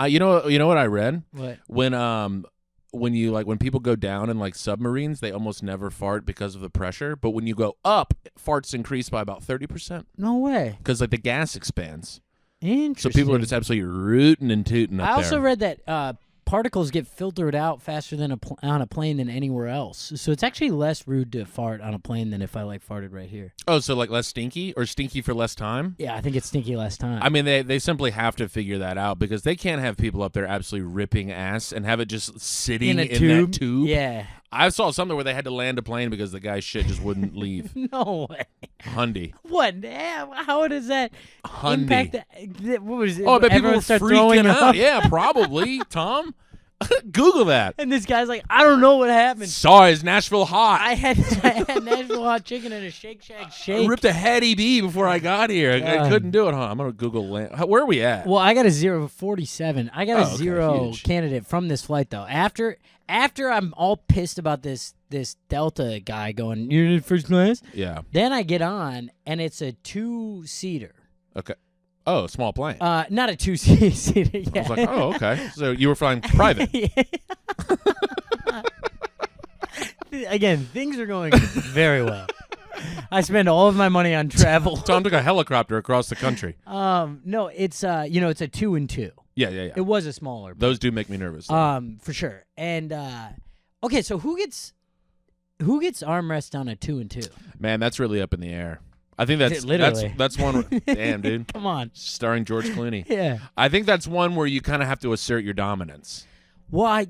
[SPEAKER 2] You know what I read?
[SPEAKER 3] What?
[SPEAKER 2] When you like when people go down in like submarines, they almost never fart because of the pressure. But when you go up, farts increase by about 30%
[SPEAKER 3] No way.
[SPEAKER 2] because like the gas expands.
[SPEAKER 3] Interesting.
[SPEAKER 2] So people are just absolutely rooting and tooting up
[SPEAKER 3] I also
[SPEAKER 2] there.
[SPEAKER 3] read that particles get filtered out faster than on a plane than anywhere else. So it's actually less rude to fart on a plane than if I like farted right here.
[SPEAKER 2] Oh, so like less stinky or stinky for less time?
[SPEAKER 3] Yeah, I think it's stinky last time.
[SPEAKER 2] I mean, they simply have to figure that out because they can't have people up there absolutely ripping ass and have it just sitting
[SPEAKER 3] in a
[SPEAKER 2] in
[SPEAKER 3] tube.
[SPEAKER 2] that tube.
[SPEAKER 3] Yeah.
[SPEAKER 2] I saw something where they had to land a plane because the guy's shit just wouldn't leave.
[SPEAKER 3] No way.
[SPEAKER 2] Hundy.
[SPEAKER 3] What? How does that impact? What was it?
[SPEAKER 2] Oh, I bet people
[SPEAKER 3] Everyone
[SPEAKER 2] were
[SPEAKER 3] start throwing
[SPEAKER 2] freaking out.
[SPEAKER 3] up?
[SPEAKER 2] Yeah, probably. Tom, Google that.
[SPEAKER 3] And this guy's like, I don't know what happened.
[SPEAKER 2] Sorry, is Nashville hot?
[SPEAKER 3] I had Nashville hot chicken and a Shake Shack
[SPEAKER 2] I
[SPEAKER 3] shake.
[SPEAKER 2] ripped a Hattie B before I got here. I
[SPEAKER 3] God.
[SPEAKER 2] couldn't do it, huh? I'm going to Google land. Where are we at?
[SPEAKER 3] Well, I got a 0.47. I got a
[SPEAKER 2] okay,
[SPEAKER 3] zero
[SPEAKER 2] huge.
[SPEAKER 3] candidate from this flight though. After I'm all pissed about this Delta guy going, you're in first class.
[SPEAKER 2] Yeah.
[SPEAKER 3] Then I get on and it's a 2-seater.
[SPEAKER 2] Okay. Oh, small plane.
[SPEAKER 3] Not a 2-seater. Yeah.
[SPEAKER 2] I was like, oh, okay. So you were flying private.
[SPEAKER 3] Again, things are going very well. I spend all of my money on travel.
[SPEAKER 2] Tom took a helicopter across the country.
[SPEAKER 3] No, it's it's a 2 and 2.
[SPEAKER 2] Yeah.
[SPEAKER 3] It was a smaller.
[SPEAKER 2] Those do make me nervous. though.
[SPEAKER 3] For sure. And okay, so who gets armrest on a 2 and 2?
[SPEAKER 2] Man, that's really up in the air. I think
[SPEAKER 3] Is
[SPEAKER 2] that's
[SPEAKER 3] it literally?
[SPEAKER 2] that's one. Damn, dude.
[SPEAKER 3] Come on.
[SPEAKER 2] Starring George Clooney.
[SPEAKER 3] Yeah.
[SPEAKER 2] I think that's one where you kind of have to assert your dominance.
[SPEAKER 3] Well,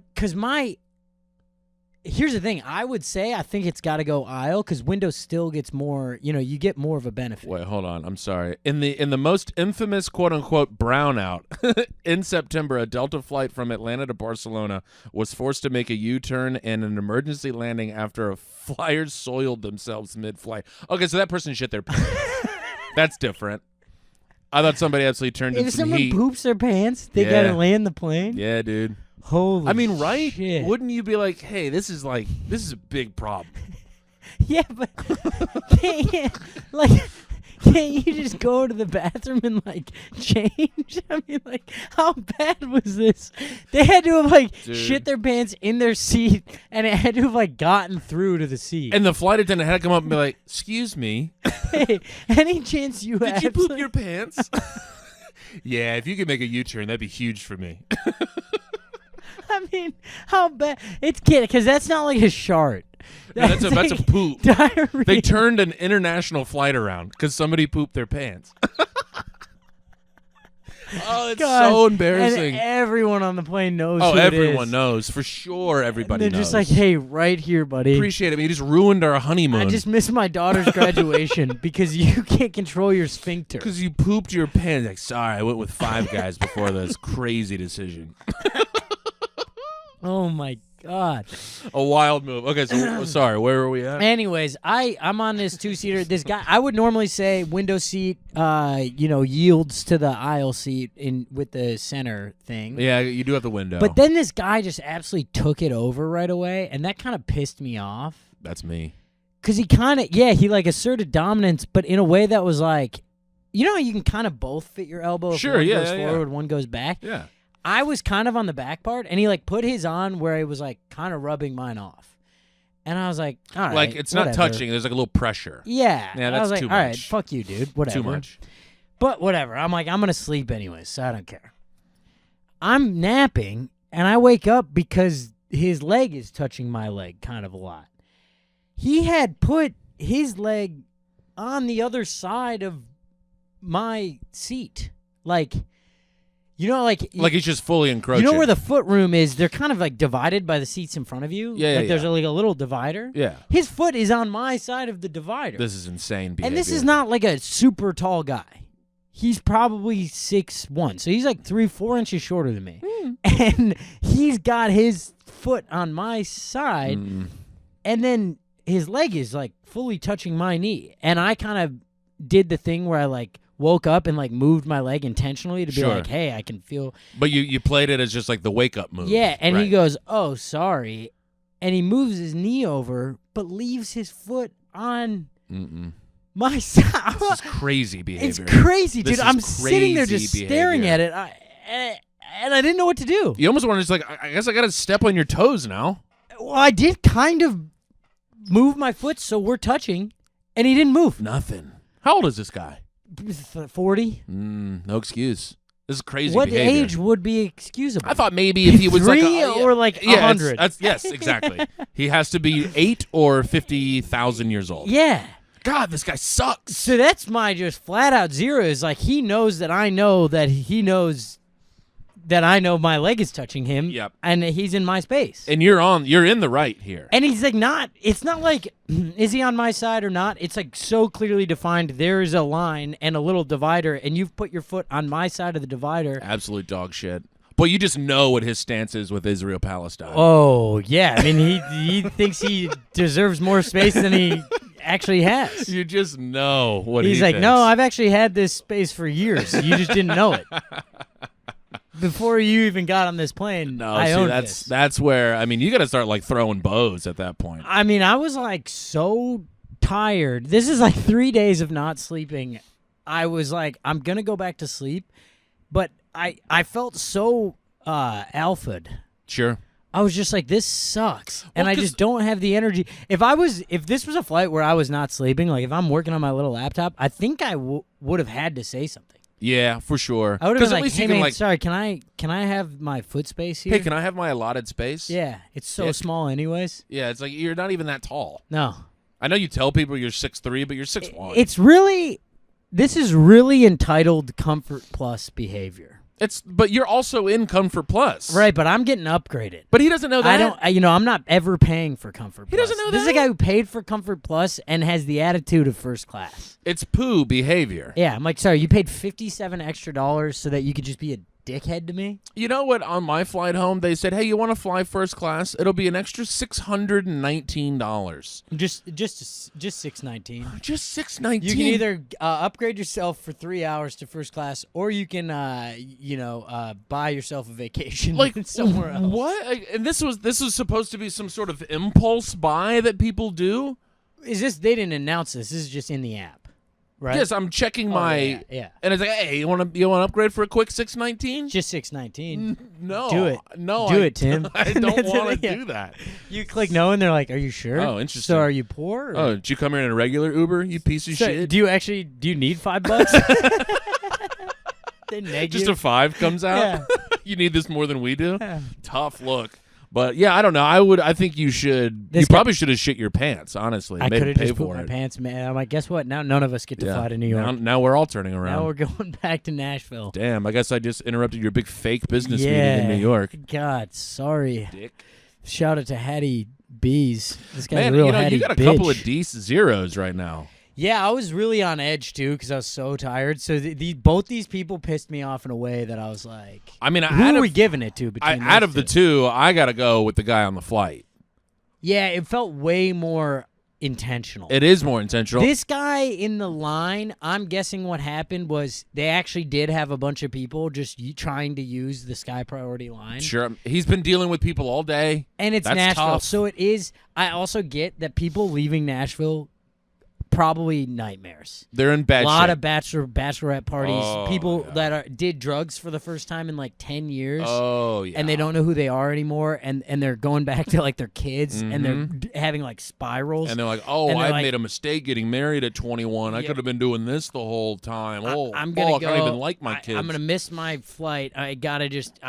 [SPEAKER 3] here's the thing. I would say I think it's got to go aisle because window still gets more. You get more of a benefit.
[SPEAKER 2] Wait, hold on. I'm sorry. In the most infamous quote unquote brownout in September, a Delta flight from Atlanta to Barcelona was forced to make a U-turn and an emergency landing after a flyer soiled themselves mid-flight. Okay, so that person shit their pants. That's different. I thought somebody absolutely turned in
[SPEAKER 3] If
[SPEAKER 2] some
[SPEAKER 3] someone
[SPEAKER 2] heat.
[SPEAKER 3] poops their pants, they
[SPEAKER 2] Yeah.
[SPEAKER 3] gotta land the plane.
[SPEAKER 2] Yeah, dude.
[SPEAKER 3] Holy.
[SPEAKER 2] I mean, right?
[SPEAKER 3] shit.
[SPEAKER 2] Wouldn't you be like, hey, this is a big problem?
[SPEAKER 3] Yeah, but can't you just go to the bathroom and change? I mean, how bad was this? They had to have
[SPEAKER 2] Dude.
[SPEAKER 3] shit their pants in their seat, and it had to have gotten through to the seat.
[SPEAKER 2] And the flight attendant had to come up and be like, excuse me,
[SPEAKER 3] Hey, any chance you
[SPEAKER 2] did
[SPEAKER 3] have?
[SPEAKER 2] you poop your pants? Yeah, if you could make a U-turn, that'd be huge for me.
[SPEAKER 3] I mean, how bad? It's kidding, because that's not like a shart.
[SPEAKER 2] No, that's a poop.
[SPEAKER 3] Diarrhea.
[SPEAKER 2] They turned an international flight around because somebody pooped their pants. Oh, it's
[SPEAKER 3] God.
[SPEAKER 2] so embarrassing.
[SPEAKER 3] And everyone on the plane knows.
[SPEAKER 2] Oh,
[SPEAKER 3] who it
[SPEAKER 2] everyone
[SPEAKER 3] is.
[SPEAKER 2] knows. For sure, everybody
[SPEAKER 3] And they're
[SPEAKER 2] knows.
[SPEAKER 3] just like, hey, right here, buddy.
[SPEAKER 2] Appreciate it. I mean, you just ruined our honeymoon.
[SPEAKER 3] I just missed my daughter's graduation because you can't control your sphincter.
[SPEAKER 2] Because you pooped your pants. Like, sorry, I went with 5 guys before this crazy decision.
[SPEAKER 3] Oh my God.
[SPEAKER 2] A wild move. Okay, so sorry, where are we at?
[SPEAKER 3] Anyways, I'm on this 2-seater. This guy, I would normally say window seat, yields to the aisle seat with the center thing.
[SPEAKER 2] Yeah, you do have the window.
[SPEAKER 3] But then this guy just absolutely took it over right away, and that kind of pissed me off.
[SPEAKER 2] That's me.
[SPEAKER 3] Because he asserted dominance, but in a way that was you can kind of both fit your elbow if
[SPEAKER 2] Sure,
[SPEAKER 3] one
[SPEAKER 2] yeah,
[SPEAKER 3] goes
[SPEAKER 2] yeah,
[SPEAKER 3] forward, one goes back.
[SPEAKER 2] Yeah.
[SPEAKER 3] I was kind of on the back part, and he put his on where he was kind of rubbing mine off. And I was like, all right.
[SPEAKER 2] Like, it's not
[SPEAKER 3] whatever.
[SPEAKER 2] touching. There's a little pressure.
[SPEAKER 3] Yeah.
[SPEAKER 2] Yeah,
[SPEAKER 3] And I was
[SPEAKER 2] that's
[SPEAKER 3] like,
[SPEAKER 2] too
[SPEAKER 3] all right,
[SPEAKER 2] much.
[SPEAKER 3] fuck you, dude. Whatever.
[SPEAKER 2] Too much.
[SPEAKER 3] But whatever. I'm like, I'm going to sleep anyways, so I don't care. I'm napping, and I wake up because his leg is touching my leg kind of a lot. He had put his leg on the other side of my seat. Like, you know, like
[SPEAKER 2] he's just fully encroaching.
[SPEAKER 3] You know where the foot room is? They're kind of like divided by the seats in front of you.
[SPEAKER 2] Yeah,
[SPEAKER 3] like there's like a little divider.
[SPEAKER 2] Yeah.
[SPEAKER 3] His foot is on my side of the divider.
[SPEAKER 2] This is insane behavior.
[SPEAKER 3] And this is not like a super tall guy. He's probably 6'1", so he's like 3-4 inches shorter than me. And he's got his foot on my side, and then his leg is like fully touching my knee. And I kind of did the thing where I like woke up and like moved my leg intentionally to be like, hey, I can feel.
[SPEAKER 2] But you played it as just like the wake up move.
[SPEAKER 3] Yeah, and
[SPEAKER 2] right.
[SPEAKER 3] he goes, oh, sorry. And he moves his knee over, but leaves his foot on my side.
[SPEAKER 2] This is crazy behavior.
[SPEAKER 3] It's crazy,
[SPEAKER 2] This
[SPEAKER 3] dude.
[SPEAKER 2] is
[SPEAKER 3] I'm sitting there just
[SPEAKER 2] crazy
[SPEAKER 3] staring
[SPEAKER 2] behavior.
[SPEAKER 3] at it, and I didn't know what to do.
[SPEAKER 2] You almost want to just like, I guess I got to step on your toes now.
[SPEAKER 3] Well, I did kind of move my foot so we're touching, and he didn't move.
[SPEAKER 2] Nothing. How old is this guy?
[SPEAKER 3] 40.
[SPEAKER 2] No excuse. This is crazy
[SPEAKER 3] What
[SPEAKER 2] behavior.
[SPEAKER 3] age would be excusable?
[SPEAKER 2] I thought maybe if he was like
[SPEAKER 3] 3 or like 100.
[SPEAKER 2] Yes, exactly. He has to be 8 or 50,000 years old.
[SPEAKER 3] Yeah.
[SPEAKER 2] God, this guy sucks.
[SPEAKER 3] So that's my just flat out zero. Is like he knows that I know that he knows that I know my leg is touching him.
[SPEAKER 2] Yep.
[SPEAKER 3] And he's in my space.
[SPEAKER 2] And you're in the right here.
[SPEAKER 3] And he's like it's not like, is he on my side or not? It's like so clearly defined. There is a line and a little divider, and you've put your foot on my side of the divider.
[SPEAKER 2] Absolute dog shit. But you just know what his stance is with Israel-Palestine.
[SPEAKER 3] Oh, yeah. I mean, he thinks he deserves more space than he actually has.
[SPEAKER 2] You just know what
[SPEAKER 3] He's
[SPEAKER 2] he
[SPEAKER 3] like,
[SPEAKER 2] thinks.
[SPEAKER 3] no, I've actually had this space for years. You just didn't know it. Before you even got on this plane, I owned this.
[SPEAKER 2] That's where, I mean, you got to start like throwing bows at that point.
[SPEAKER 3] I mean, I was like so tired. This is like 3 days of not sleeping. I was like, I'm going to go back to sleep. But I felt so alpha'd.
[SPEAKER 2] Sure.
[SPEAKER 3] I was just like, this sucks. And
[SPEAKER 2] Well,
[SPEAKER 3] I just don't have the energy. If this was a flight where I was not sleeping, like if I'm working on my little laptop, I think I would have had to say something.
[SPEAKER 2] Yeah, for sure.
[SPEAKER 3] I would have been
[SPEAKER 2] at
[SPEAKER 3] like,
[SPEAKER 2] least
[SPEAKER 3] hey,
[SPEAKER 2] you can
[SPEAKER 3] man,
[SPEAKER 2] like,
[SPEAKER 3] sorry, can I have my foot space here?
[SPEAKER 2] hey, can I have my allotted space?
[SPEAKER 3] Yeah, it's so
[SPEAKER 2] Yeah.
[SPEAKER 3] small anyways.
[SPEAKER 2] Yeah, it's like you're not even that tall.
[SPEAKER 3] No.
[SPEAKER 2] I know you tell people you're 6'3", but you're 6'1".
[SPEAKER 3] This is really entitled Comfort Plus behavior.
[SPEAKER 2] But you're also in Comfort Plus.
[SPEAKER 3] Right, but I'm getting upgraded.
[SPEAKER 2] But he doesn't know that.
[SPEAKER 3] I'm not ever paying for Comfort Plus.
[SPEAKER 2] He doesn't know
[SPEAKER 3] This is a
[SPEAKER 2] that?
[SPEAKER 3] guy who paid for Comfort Plus and has the attitude of first class.
[SPEAKER 2] It's poo behavior.
[SPEAKER 3] Yeah, I'm like, sorry, you paid $57 extra so that you could just be a dickhead to me?
[SPEAKER 2] You know what? On my flight home, they said, hey, you want to fly first class? It'll be an extra $619.
[SPEAKER 3] Just $619.
[SPEAKER 2] Just $619.
[SPEAKER 3] You can either upgrade yourself for 3 hours to first class, or you can, buy yourself a vacation
[SPEAKER 2] like
[SPEAKER 3] somewhere else.
[SPEAKER 2] What? And this was supposed to be some sort of impulse buy that people do.
[SPEAKER 3] Is this? They didn't announce this. This is just in the app, right?
[SPEAKER 2] Yes, I'm checking my.
[SPEAKER 3] Yeah.
[SPEAKER 2] And it's like, hey, you want to upgrade for a quick $619?
[SPEAKER 3] Just $619.
[SPEAKER 2] No,
[SPEAKER 3] Do it.
[SPEAKER 2] No,
[SPEAKER 3] Do it, Tim.
[SPEAKER 2] I don't want to
[SPEAKER 3] Yeah.
[SPEAKER 2] do that.
[SPEAKER 3] You click no, and they're like, "Are you sure?"
[SPEAKER 2] Oh, interesting.
[SPEAKER 3] So, are you poor? Or?
[SPEAKER 2] Oh, did you come here in a regular Uber? You piece of
[SPEAKER 3] So,
[SPEAKER 2] shit.
[SPEAKER 3] do you need $5? They neg
[SPEAKER 2] Just
[SPEAKER 3] you.
[SPEAKER 2] a 5 comes out.
[SPEAKER 3] Yeah.
[SPEAKER 2] You need this more than we do.
[SPEAKER 3] Yeah.
[SPEAKER 2] Tough look. But yeah, I don't know. I think you should.
[SPEAKER 3] This
[SPEAKER 2] You
[SPEAKER 3] guy-
[SPEAKER 2] probably should have shit your pants. Honestly,
[SPEAKER 3] I
[SPEAKER 2] Made
[SPEAKER 3] could
[SPEAKER 2] him
[SPEAKER 3] have
[SPEAKER 2] pay
[SPEAKER 3] just put
[SPEAKER 2] for
[SPEAKER 3] my
[SPEAKER 2] it.
[SPEAKER 3] pants, man. I'm like, guess what? Now none of us get to fly to New York.
[SPEAKER 2] Now we're all turning around.
[SPEAKER 3] Now we're going back to Nashville.
[SPEAKER 2] Damn, I guess I just interrupted your big fake business meeting
[SPEAKER 3] Yeah.
[SPEAKER 2] in New York.
[SPEAKER 3] God, sorry.
[SPEAKER 2] Dick.
[SPEAKER 3] Shout out to Hattie Bees. This guy's
[SPEAKER 2] Man,
[SPEAKER 3] a real Hattie
[SPEAKER 2] you got a
[SPEAKER 3] bitch.
[SPEAKER 2] couple of decent zeros right now.
[SPEAKER 3] Yeah, I was really on edge too because I was so tired. So both these people pissed me off in a way that I was like,
[SPEAKER 2] I mean,
[SPEAKER 3] who are we giving it to? Between
[SPEAKER 2] out
[SPEAKER 3] those
[SPEAKER 2] of the
[SPEAKER 3] two?
[SPEAKER 2] two, I got to go with the guy on the flight.
[SPEAKER 3] Yeah, it felt way more intentional.
[SPEAKER 2] It is more intentional.
[SPEAKER 3] This guy in the line, I'm guessing what happened was they actually did have a bunch of people just trying to use the Sky Priority line.
[SPEAKER 2] Sure, he's been dealing with people all day.
[SPEAKER 3] And it's
[SPEAKER 2] That's
[SPEAKER 3] Nashville.
[SPEAKER 2] tough.
[SPEAKER 3] So it is. I also get that people leaving Nashville probably nightmares.
[SPEAKER 2] They're in bad
[SPEAKER 3] A lot
[SPEAKER 2] shape.
[SPEAKER 3] of bachelorette parties.
[SPEAKER 2] Oh,
[SPEAKER 3] People
[SPEAKER 2] yeah.
[SPEAKER 3] that did drugs for the first time in like 10 years.
[SPEAKER 2] Oh, yeah.
[SPEAKER 3] And they don't know who they are anymore, and they're going back to like their kids, and they're having like spirals.
[SPEAKER 2] And they're like, oh,
[SPEAKER 3] And they're
[SPEAKER 2] I
[SPEAKER 3] like-
[SPEAKER 2] made a mistake getting married at 21. I
[SPEAKER 3] Yeah.
[SPEAKER 2] could have been doing this the whole time.
[SPEAKER 3] I'm gonna go.
[SPEAKER 2] I don't even like my kids.
[SPEAKER 3] I'm gonna miss my flight. I gotta just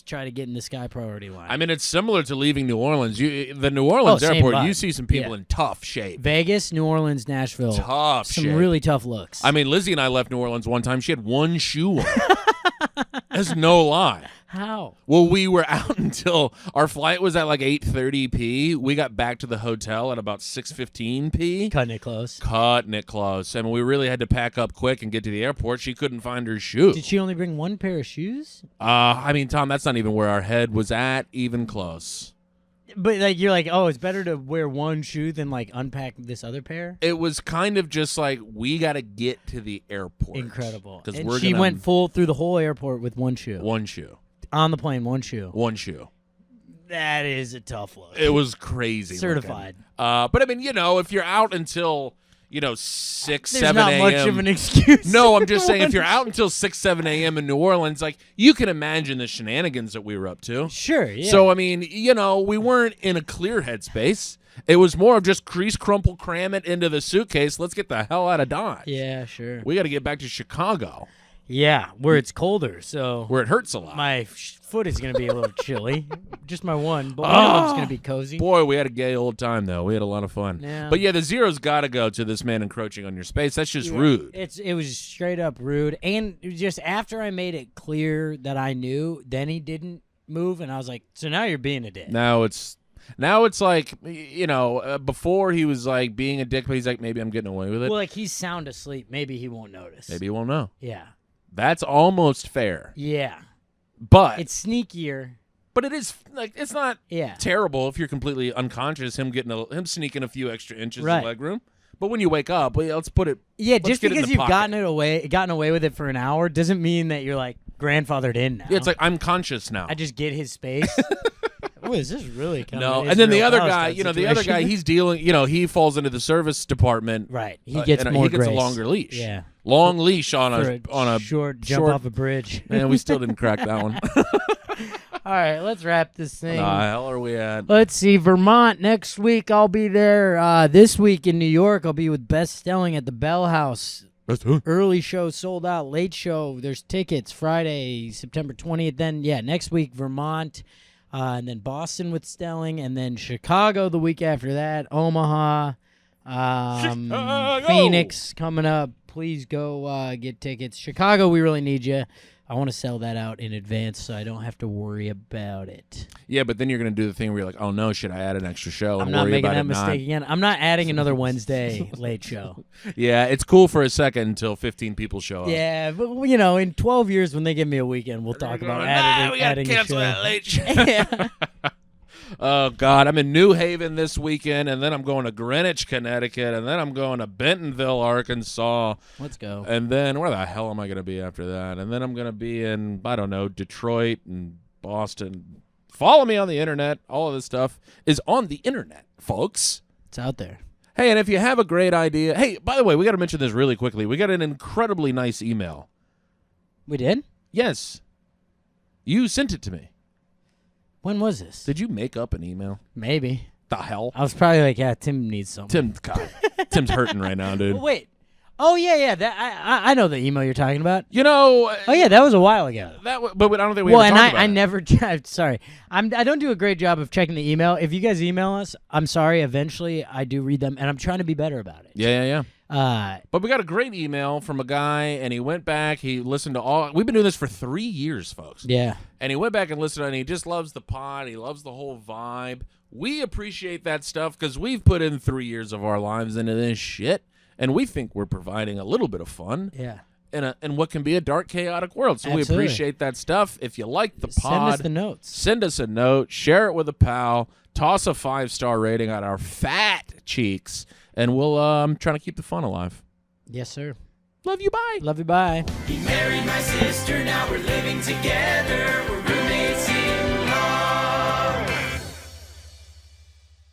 [SPEAKER 3] try to get in the sky priority line.
[SPEAKER 2] I mean, it's similar to leaving New Orleans. The New Orleans
[SPEAKER 3] same
[SPEAKER 2] airport,
[SPEAKER 3] vibe.
[SPEAKER 2] you see some people
[SPEAKER 3] Yeah.
[SPEAKER 2] in tough shape.
[SPEAKER 3] Vegas, New Orleans, Nashville.
[SPEAKER 2] Tough
[SPEAKER 3] Some
[SPEAKER 2] shape.
[SPEAKER 3] really tough looks.
[SPEAKER 2] I mean, Lizzie and I left New Orleans one time. She had one shoe on. That's no lie.
[SPEAKER 3] How?
[SPEAKER 2] Well, we were out until our flight was at like 8:30 p. We got back to the hotel at about 6:15 p.
[SPEAKER 3] Cutting it close.
[SPEAKER 2] Cutting it close. I mean, we really had to pack up quick and get to the airport. She couldn't find her shoe.
[SPEAKER 3] Did she only bring one pair of shoes?
[SPEAKER 2] I mean, Tom, that's not even where our head was at, even close.
[SPEAKER 3] But like you're like, oh, it's better to wear one shoe than like unpack this other pair.
[SPEAKER 2] It was kind of just like, we got to get to the airport.
[SPEAKER 3] Incredible.
[SPEAKER 2] Because
[SPEAKER 3] And
[SPEAKER 2] we're
[SPEAKER 3] she
[SPEAKER 2] gonna,
[SPEAKER 3] went full through the whole airport with one shoe.
[SPEAKER 2] one shoe.
[SPEAKER 3] On the plane, one shoe.
[SPEAKER 2] One shoe.
[SPEAKER 3] That is a tough look.
[SPEAKER 2] It was crazy.
[SPEAKER 3] Certified.
[SPEAKER 2] Looking. But I mean, if you're out until 6,
[SPEAKER 3] There's
[SPEAKER 2] 7
[SPEAKER 3] not
[SPEAKER 2] a.m.
[SPEAKER 3] much of an excuse.
[SPEAKER 2] No, I'm just saying, if you're out until 6, 7 a.m. in New Orleans, like, you can imagine the shenanigans that we were up to.
[SPEAKER 3] Sure, yeah.
[SPEAKER 2] So, I mean, we weren't in a clear headspace. It was more of just crease, crumple, cram it into the suitcase. Let's get the hell out of Dodge.
[SPEAKER 3] yeah, sure.
[SPEAKER 2] We got to get back to Chicago,
[SPEAKER 3] Yeah, where it's colder, so
[SPEAKER 2] where it hurts a lot.
[SPEAKER 3] my foot is going to be a little chilly. Just my one, but one of them's going to be cozy.
[SPEAKER 2] Boy, we had a gay old time, though. We had a lot of fun.
[SPEAKER 3] Yeah.
[SPEAKER 2] But, yeah, the zero's got to go to this man encroaching on your space. That's just rude.
[SPEAKER 3] It was straight up rude, and it was just after I made it clear that I knew, then he didn't move, and I was like, so now you're being a dick.
[SPEAKER 2] Now it's like, before he was like being a dick, but he's like, maybe I'm getting away with it.
[SPEAKER 3] Well, like he's sound asleep. Maybe he won't notice.
[SPEAKER 2] Maybe he won't know.
[SPEAKER 3] Yeah.
[SPEAKER 2] That's almost fair.
[SPEAKER 3] Yeah.
[SPEAKER 2] But
[SPEAKER 3] It's sneakier.
[SPEAKER 2] but it is like, it's not
[SPEAKER 3] Yeah.
[SPEAKER 2] terrible if you're completely unconscious, him sneaking a few extra inches
[SPEAKER 3] Right.
[SPEAKER 2] of leg room. But when you wake up, well, let's put it.
[SPEAKER 3] Yeah,
[SPEAKER 2] let's
[SPEAKER 3] just
[SPEAKER 2] get it in
[SPEAKER 3] because
[SPEAKER 2] the
[SPEAKER 3] you've
[SPEAKER 2] pocket.
[SPEAKER 3] gotten away with it for an hour doesn't mean that you're like grandfathered in now.
[SPEAKER 2] Yeah, it's like, I'm conscious now.
[SPEAKER 3] I just get his space. Oh, is this really coming?
[SPEAKER 2] No,
[SPEAKER 3] to
[SPEAKER 2] and then the
[SPEAKER 3] Israel
[SPEAKER 2] other
[SPEAKER 3] Palestine
[SPEAKER 2] guy, the other guy,
[SPEAKER 3] situation?
[SPEAKER 2] he's dealing. He falls into the service department.
[SPEAKER 3] right. He gets
[SPEAKER 2] and
[SPEAKER 3] more
[SPEAKER 2] he gets
[SPEAKER 3] grace.
[SPEAKER 2] a longer leash.
[SPEAKER 3] Yeah.
[SPEAKER 2] Long leash on
[SPEAKER 3] For
[SPEAKER 2] a
[SPEAKER 3] short jump off a bridge.
[SPEAKER 2] Man, we still didn't crack that one.
[SPEAKER 3] All right, let's wrap this thing.
[SPEAKER 2] The hell are we at?
[SPEAKER 3] Let's see, Vermont next week. I'll be there. This week in New York, I'll be with Best Stelling at the Bell House. Early show sold out. Late show, there's tickets. Friday, September 20th. Then, next week, Vermont. And then Boston with Stelling. And then Chicago the week after that. Omaha.
[SPEAKER 2] Chicago!
[SPEAKER 3] Phoenix coming up. Please go get tickets. Chicago, we really need you. I want to sell that out in advance so I don't have to worry about it.
[SPEAKER 2] Yeah, but then you're going to do the thing where you're like, oh no, should I add an extra show?
[SPEAKER 3] I'm
[SPEAKER 2] and
[SPEAKER 3] not
[SPEAKER 2] worry
[SPEAKER 3] making
[SPEAKER 2] about
[SPEAKER 3] that
[SPEAKER 2] it
[SPEAKER 3] mistake again. I'm not adding another Wednesday late show.
[SPEAKER 2] Yeah, it's cool for a second until 15 people show up.
[SPEAKER 3] Yeah, but in 12 years when they give me a weekend, we'll talk about
[SPEAKER 2] we gotta
[SPEAKER 3] adding a
[SPEAKER 2] cancel
[SPEAKER 3] show.
[SPEAKER 2] that late show.
[SPEAKER 3] Yeah.
[SPEAKER 2] Oh, God, I'm in New Haven this weekend, and then I'm going to Greenwich, Connecticut, and then I'm going to Bentonville, Arkansas.
[SPEAKER 3] Let's go.
[SPEAKER 2] And then where the hell am I going to be after that? And then I'm going to be in, I don't know, Detroit and Boston. Follow me on the internet. All of this stuff is on the internet, folks.
[SPEAKER 3] It's out there.
[SPEAKER 2] Hey, and if you have a great idea. Hey, by the way, we got to mention this really quickly. We got an incredibly nice email.
[SPEAKER 3] We did?
[SPEAKER 2] Yes. You sent it to me.
[SPEAKER 3] When was this?
[SPEAKER 2] Did you make up an email?
[SPEAKER 3] Maybe.
[SPEAKER 2] The hell?
[SPEAKER 3] I was probably like, yeah, Tim needs something.
[SPEAKER 2] Tim's hurting right now, dude.
[SPEAKER 3] Oh, wait. Oh, yeah. That I know the email you're talking about.
[SPEAKER 2] Oh
[SPEAKER 3] yeah, that was a while ago.
[SPEAKER 2] But I don't think we
[SPEAKER 3] Well,
[SPEAKER 2] ever
[SPEAKER 3] and
[SPEAKER 2] talked about
[SPEAKER 3] I
[SPEAKER 2] it.
[SPEAKER 3] never. Sorry, I don't do a great job of checking the email. If you guys email us, I'm sorry. Eventually, I do read them, and I'm trying to be better about it.
[SPEAKER 2] Yeah.
[SPEAKER 3] Uh,
[SPEAKER 2] But we got a great email from a guy, and he went back. He listened to all. We've been doing this for 3 years, folks.
[SPEAKER 3] yeah.
[SPEAKER 2] And he went back and listened, and he just loves the pod. He loves the whole vibe. We appreciate that stuff because we've put in 3 years of our lives into this shit, and we think we're providing a little bit of fun
[SPEAKER 3] Yeah.
[SPEAKER 2] in what can be a dark, chaotic world. So
[SPEAKER 3] Absolutely.
[SPEAKER 2] we appreciate that stuff. If you like the pod,
[SPEAKER 3] Send us the notes.
[SPEAKER 2] send us a note, share it with a pal, toss a 5-star rating on our fat cheeks, and we'll try to keep the fun alive.
[SPEAKER 3] Yes, sir.
[SPEAKER 2] Love you, bye.
[SPEAKER 3] Love you. Bye.
[SPEAKER 1] He married my sister, now we're living together. We're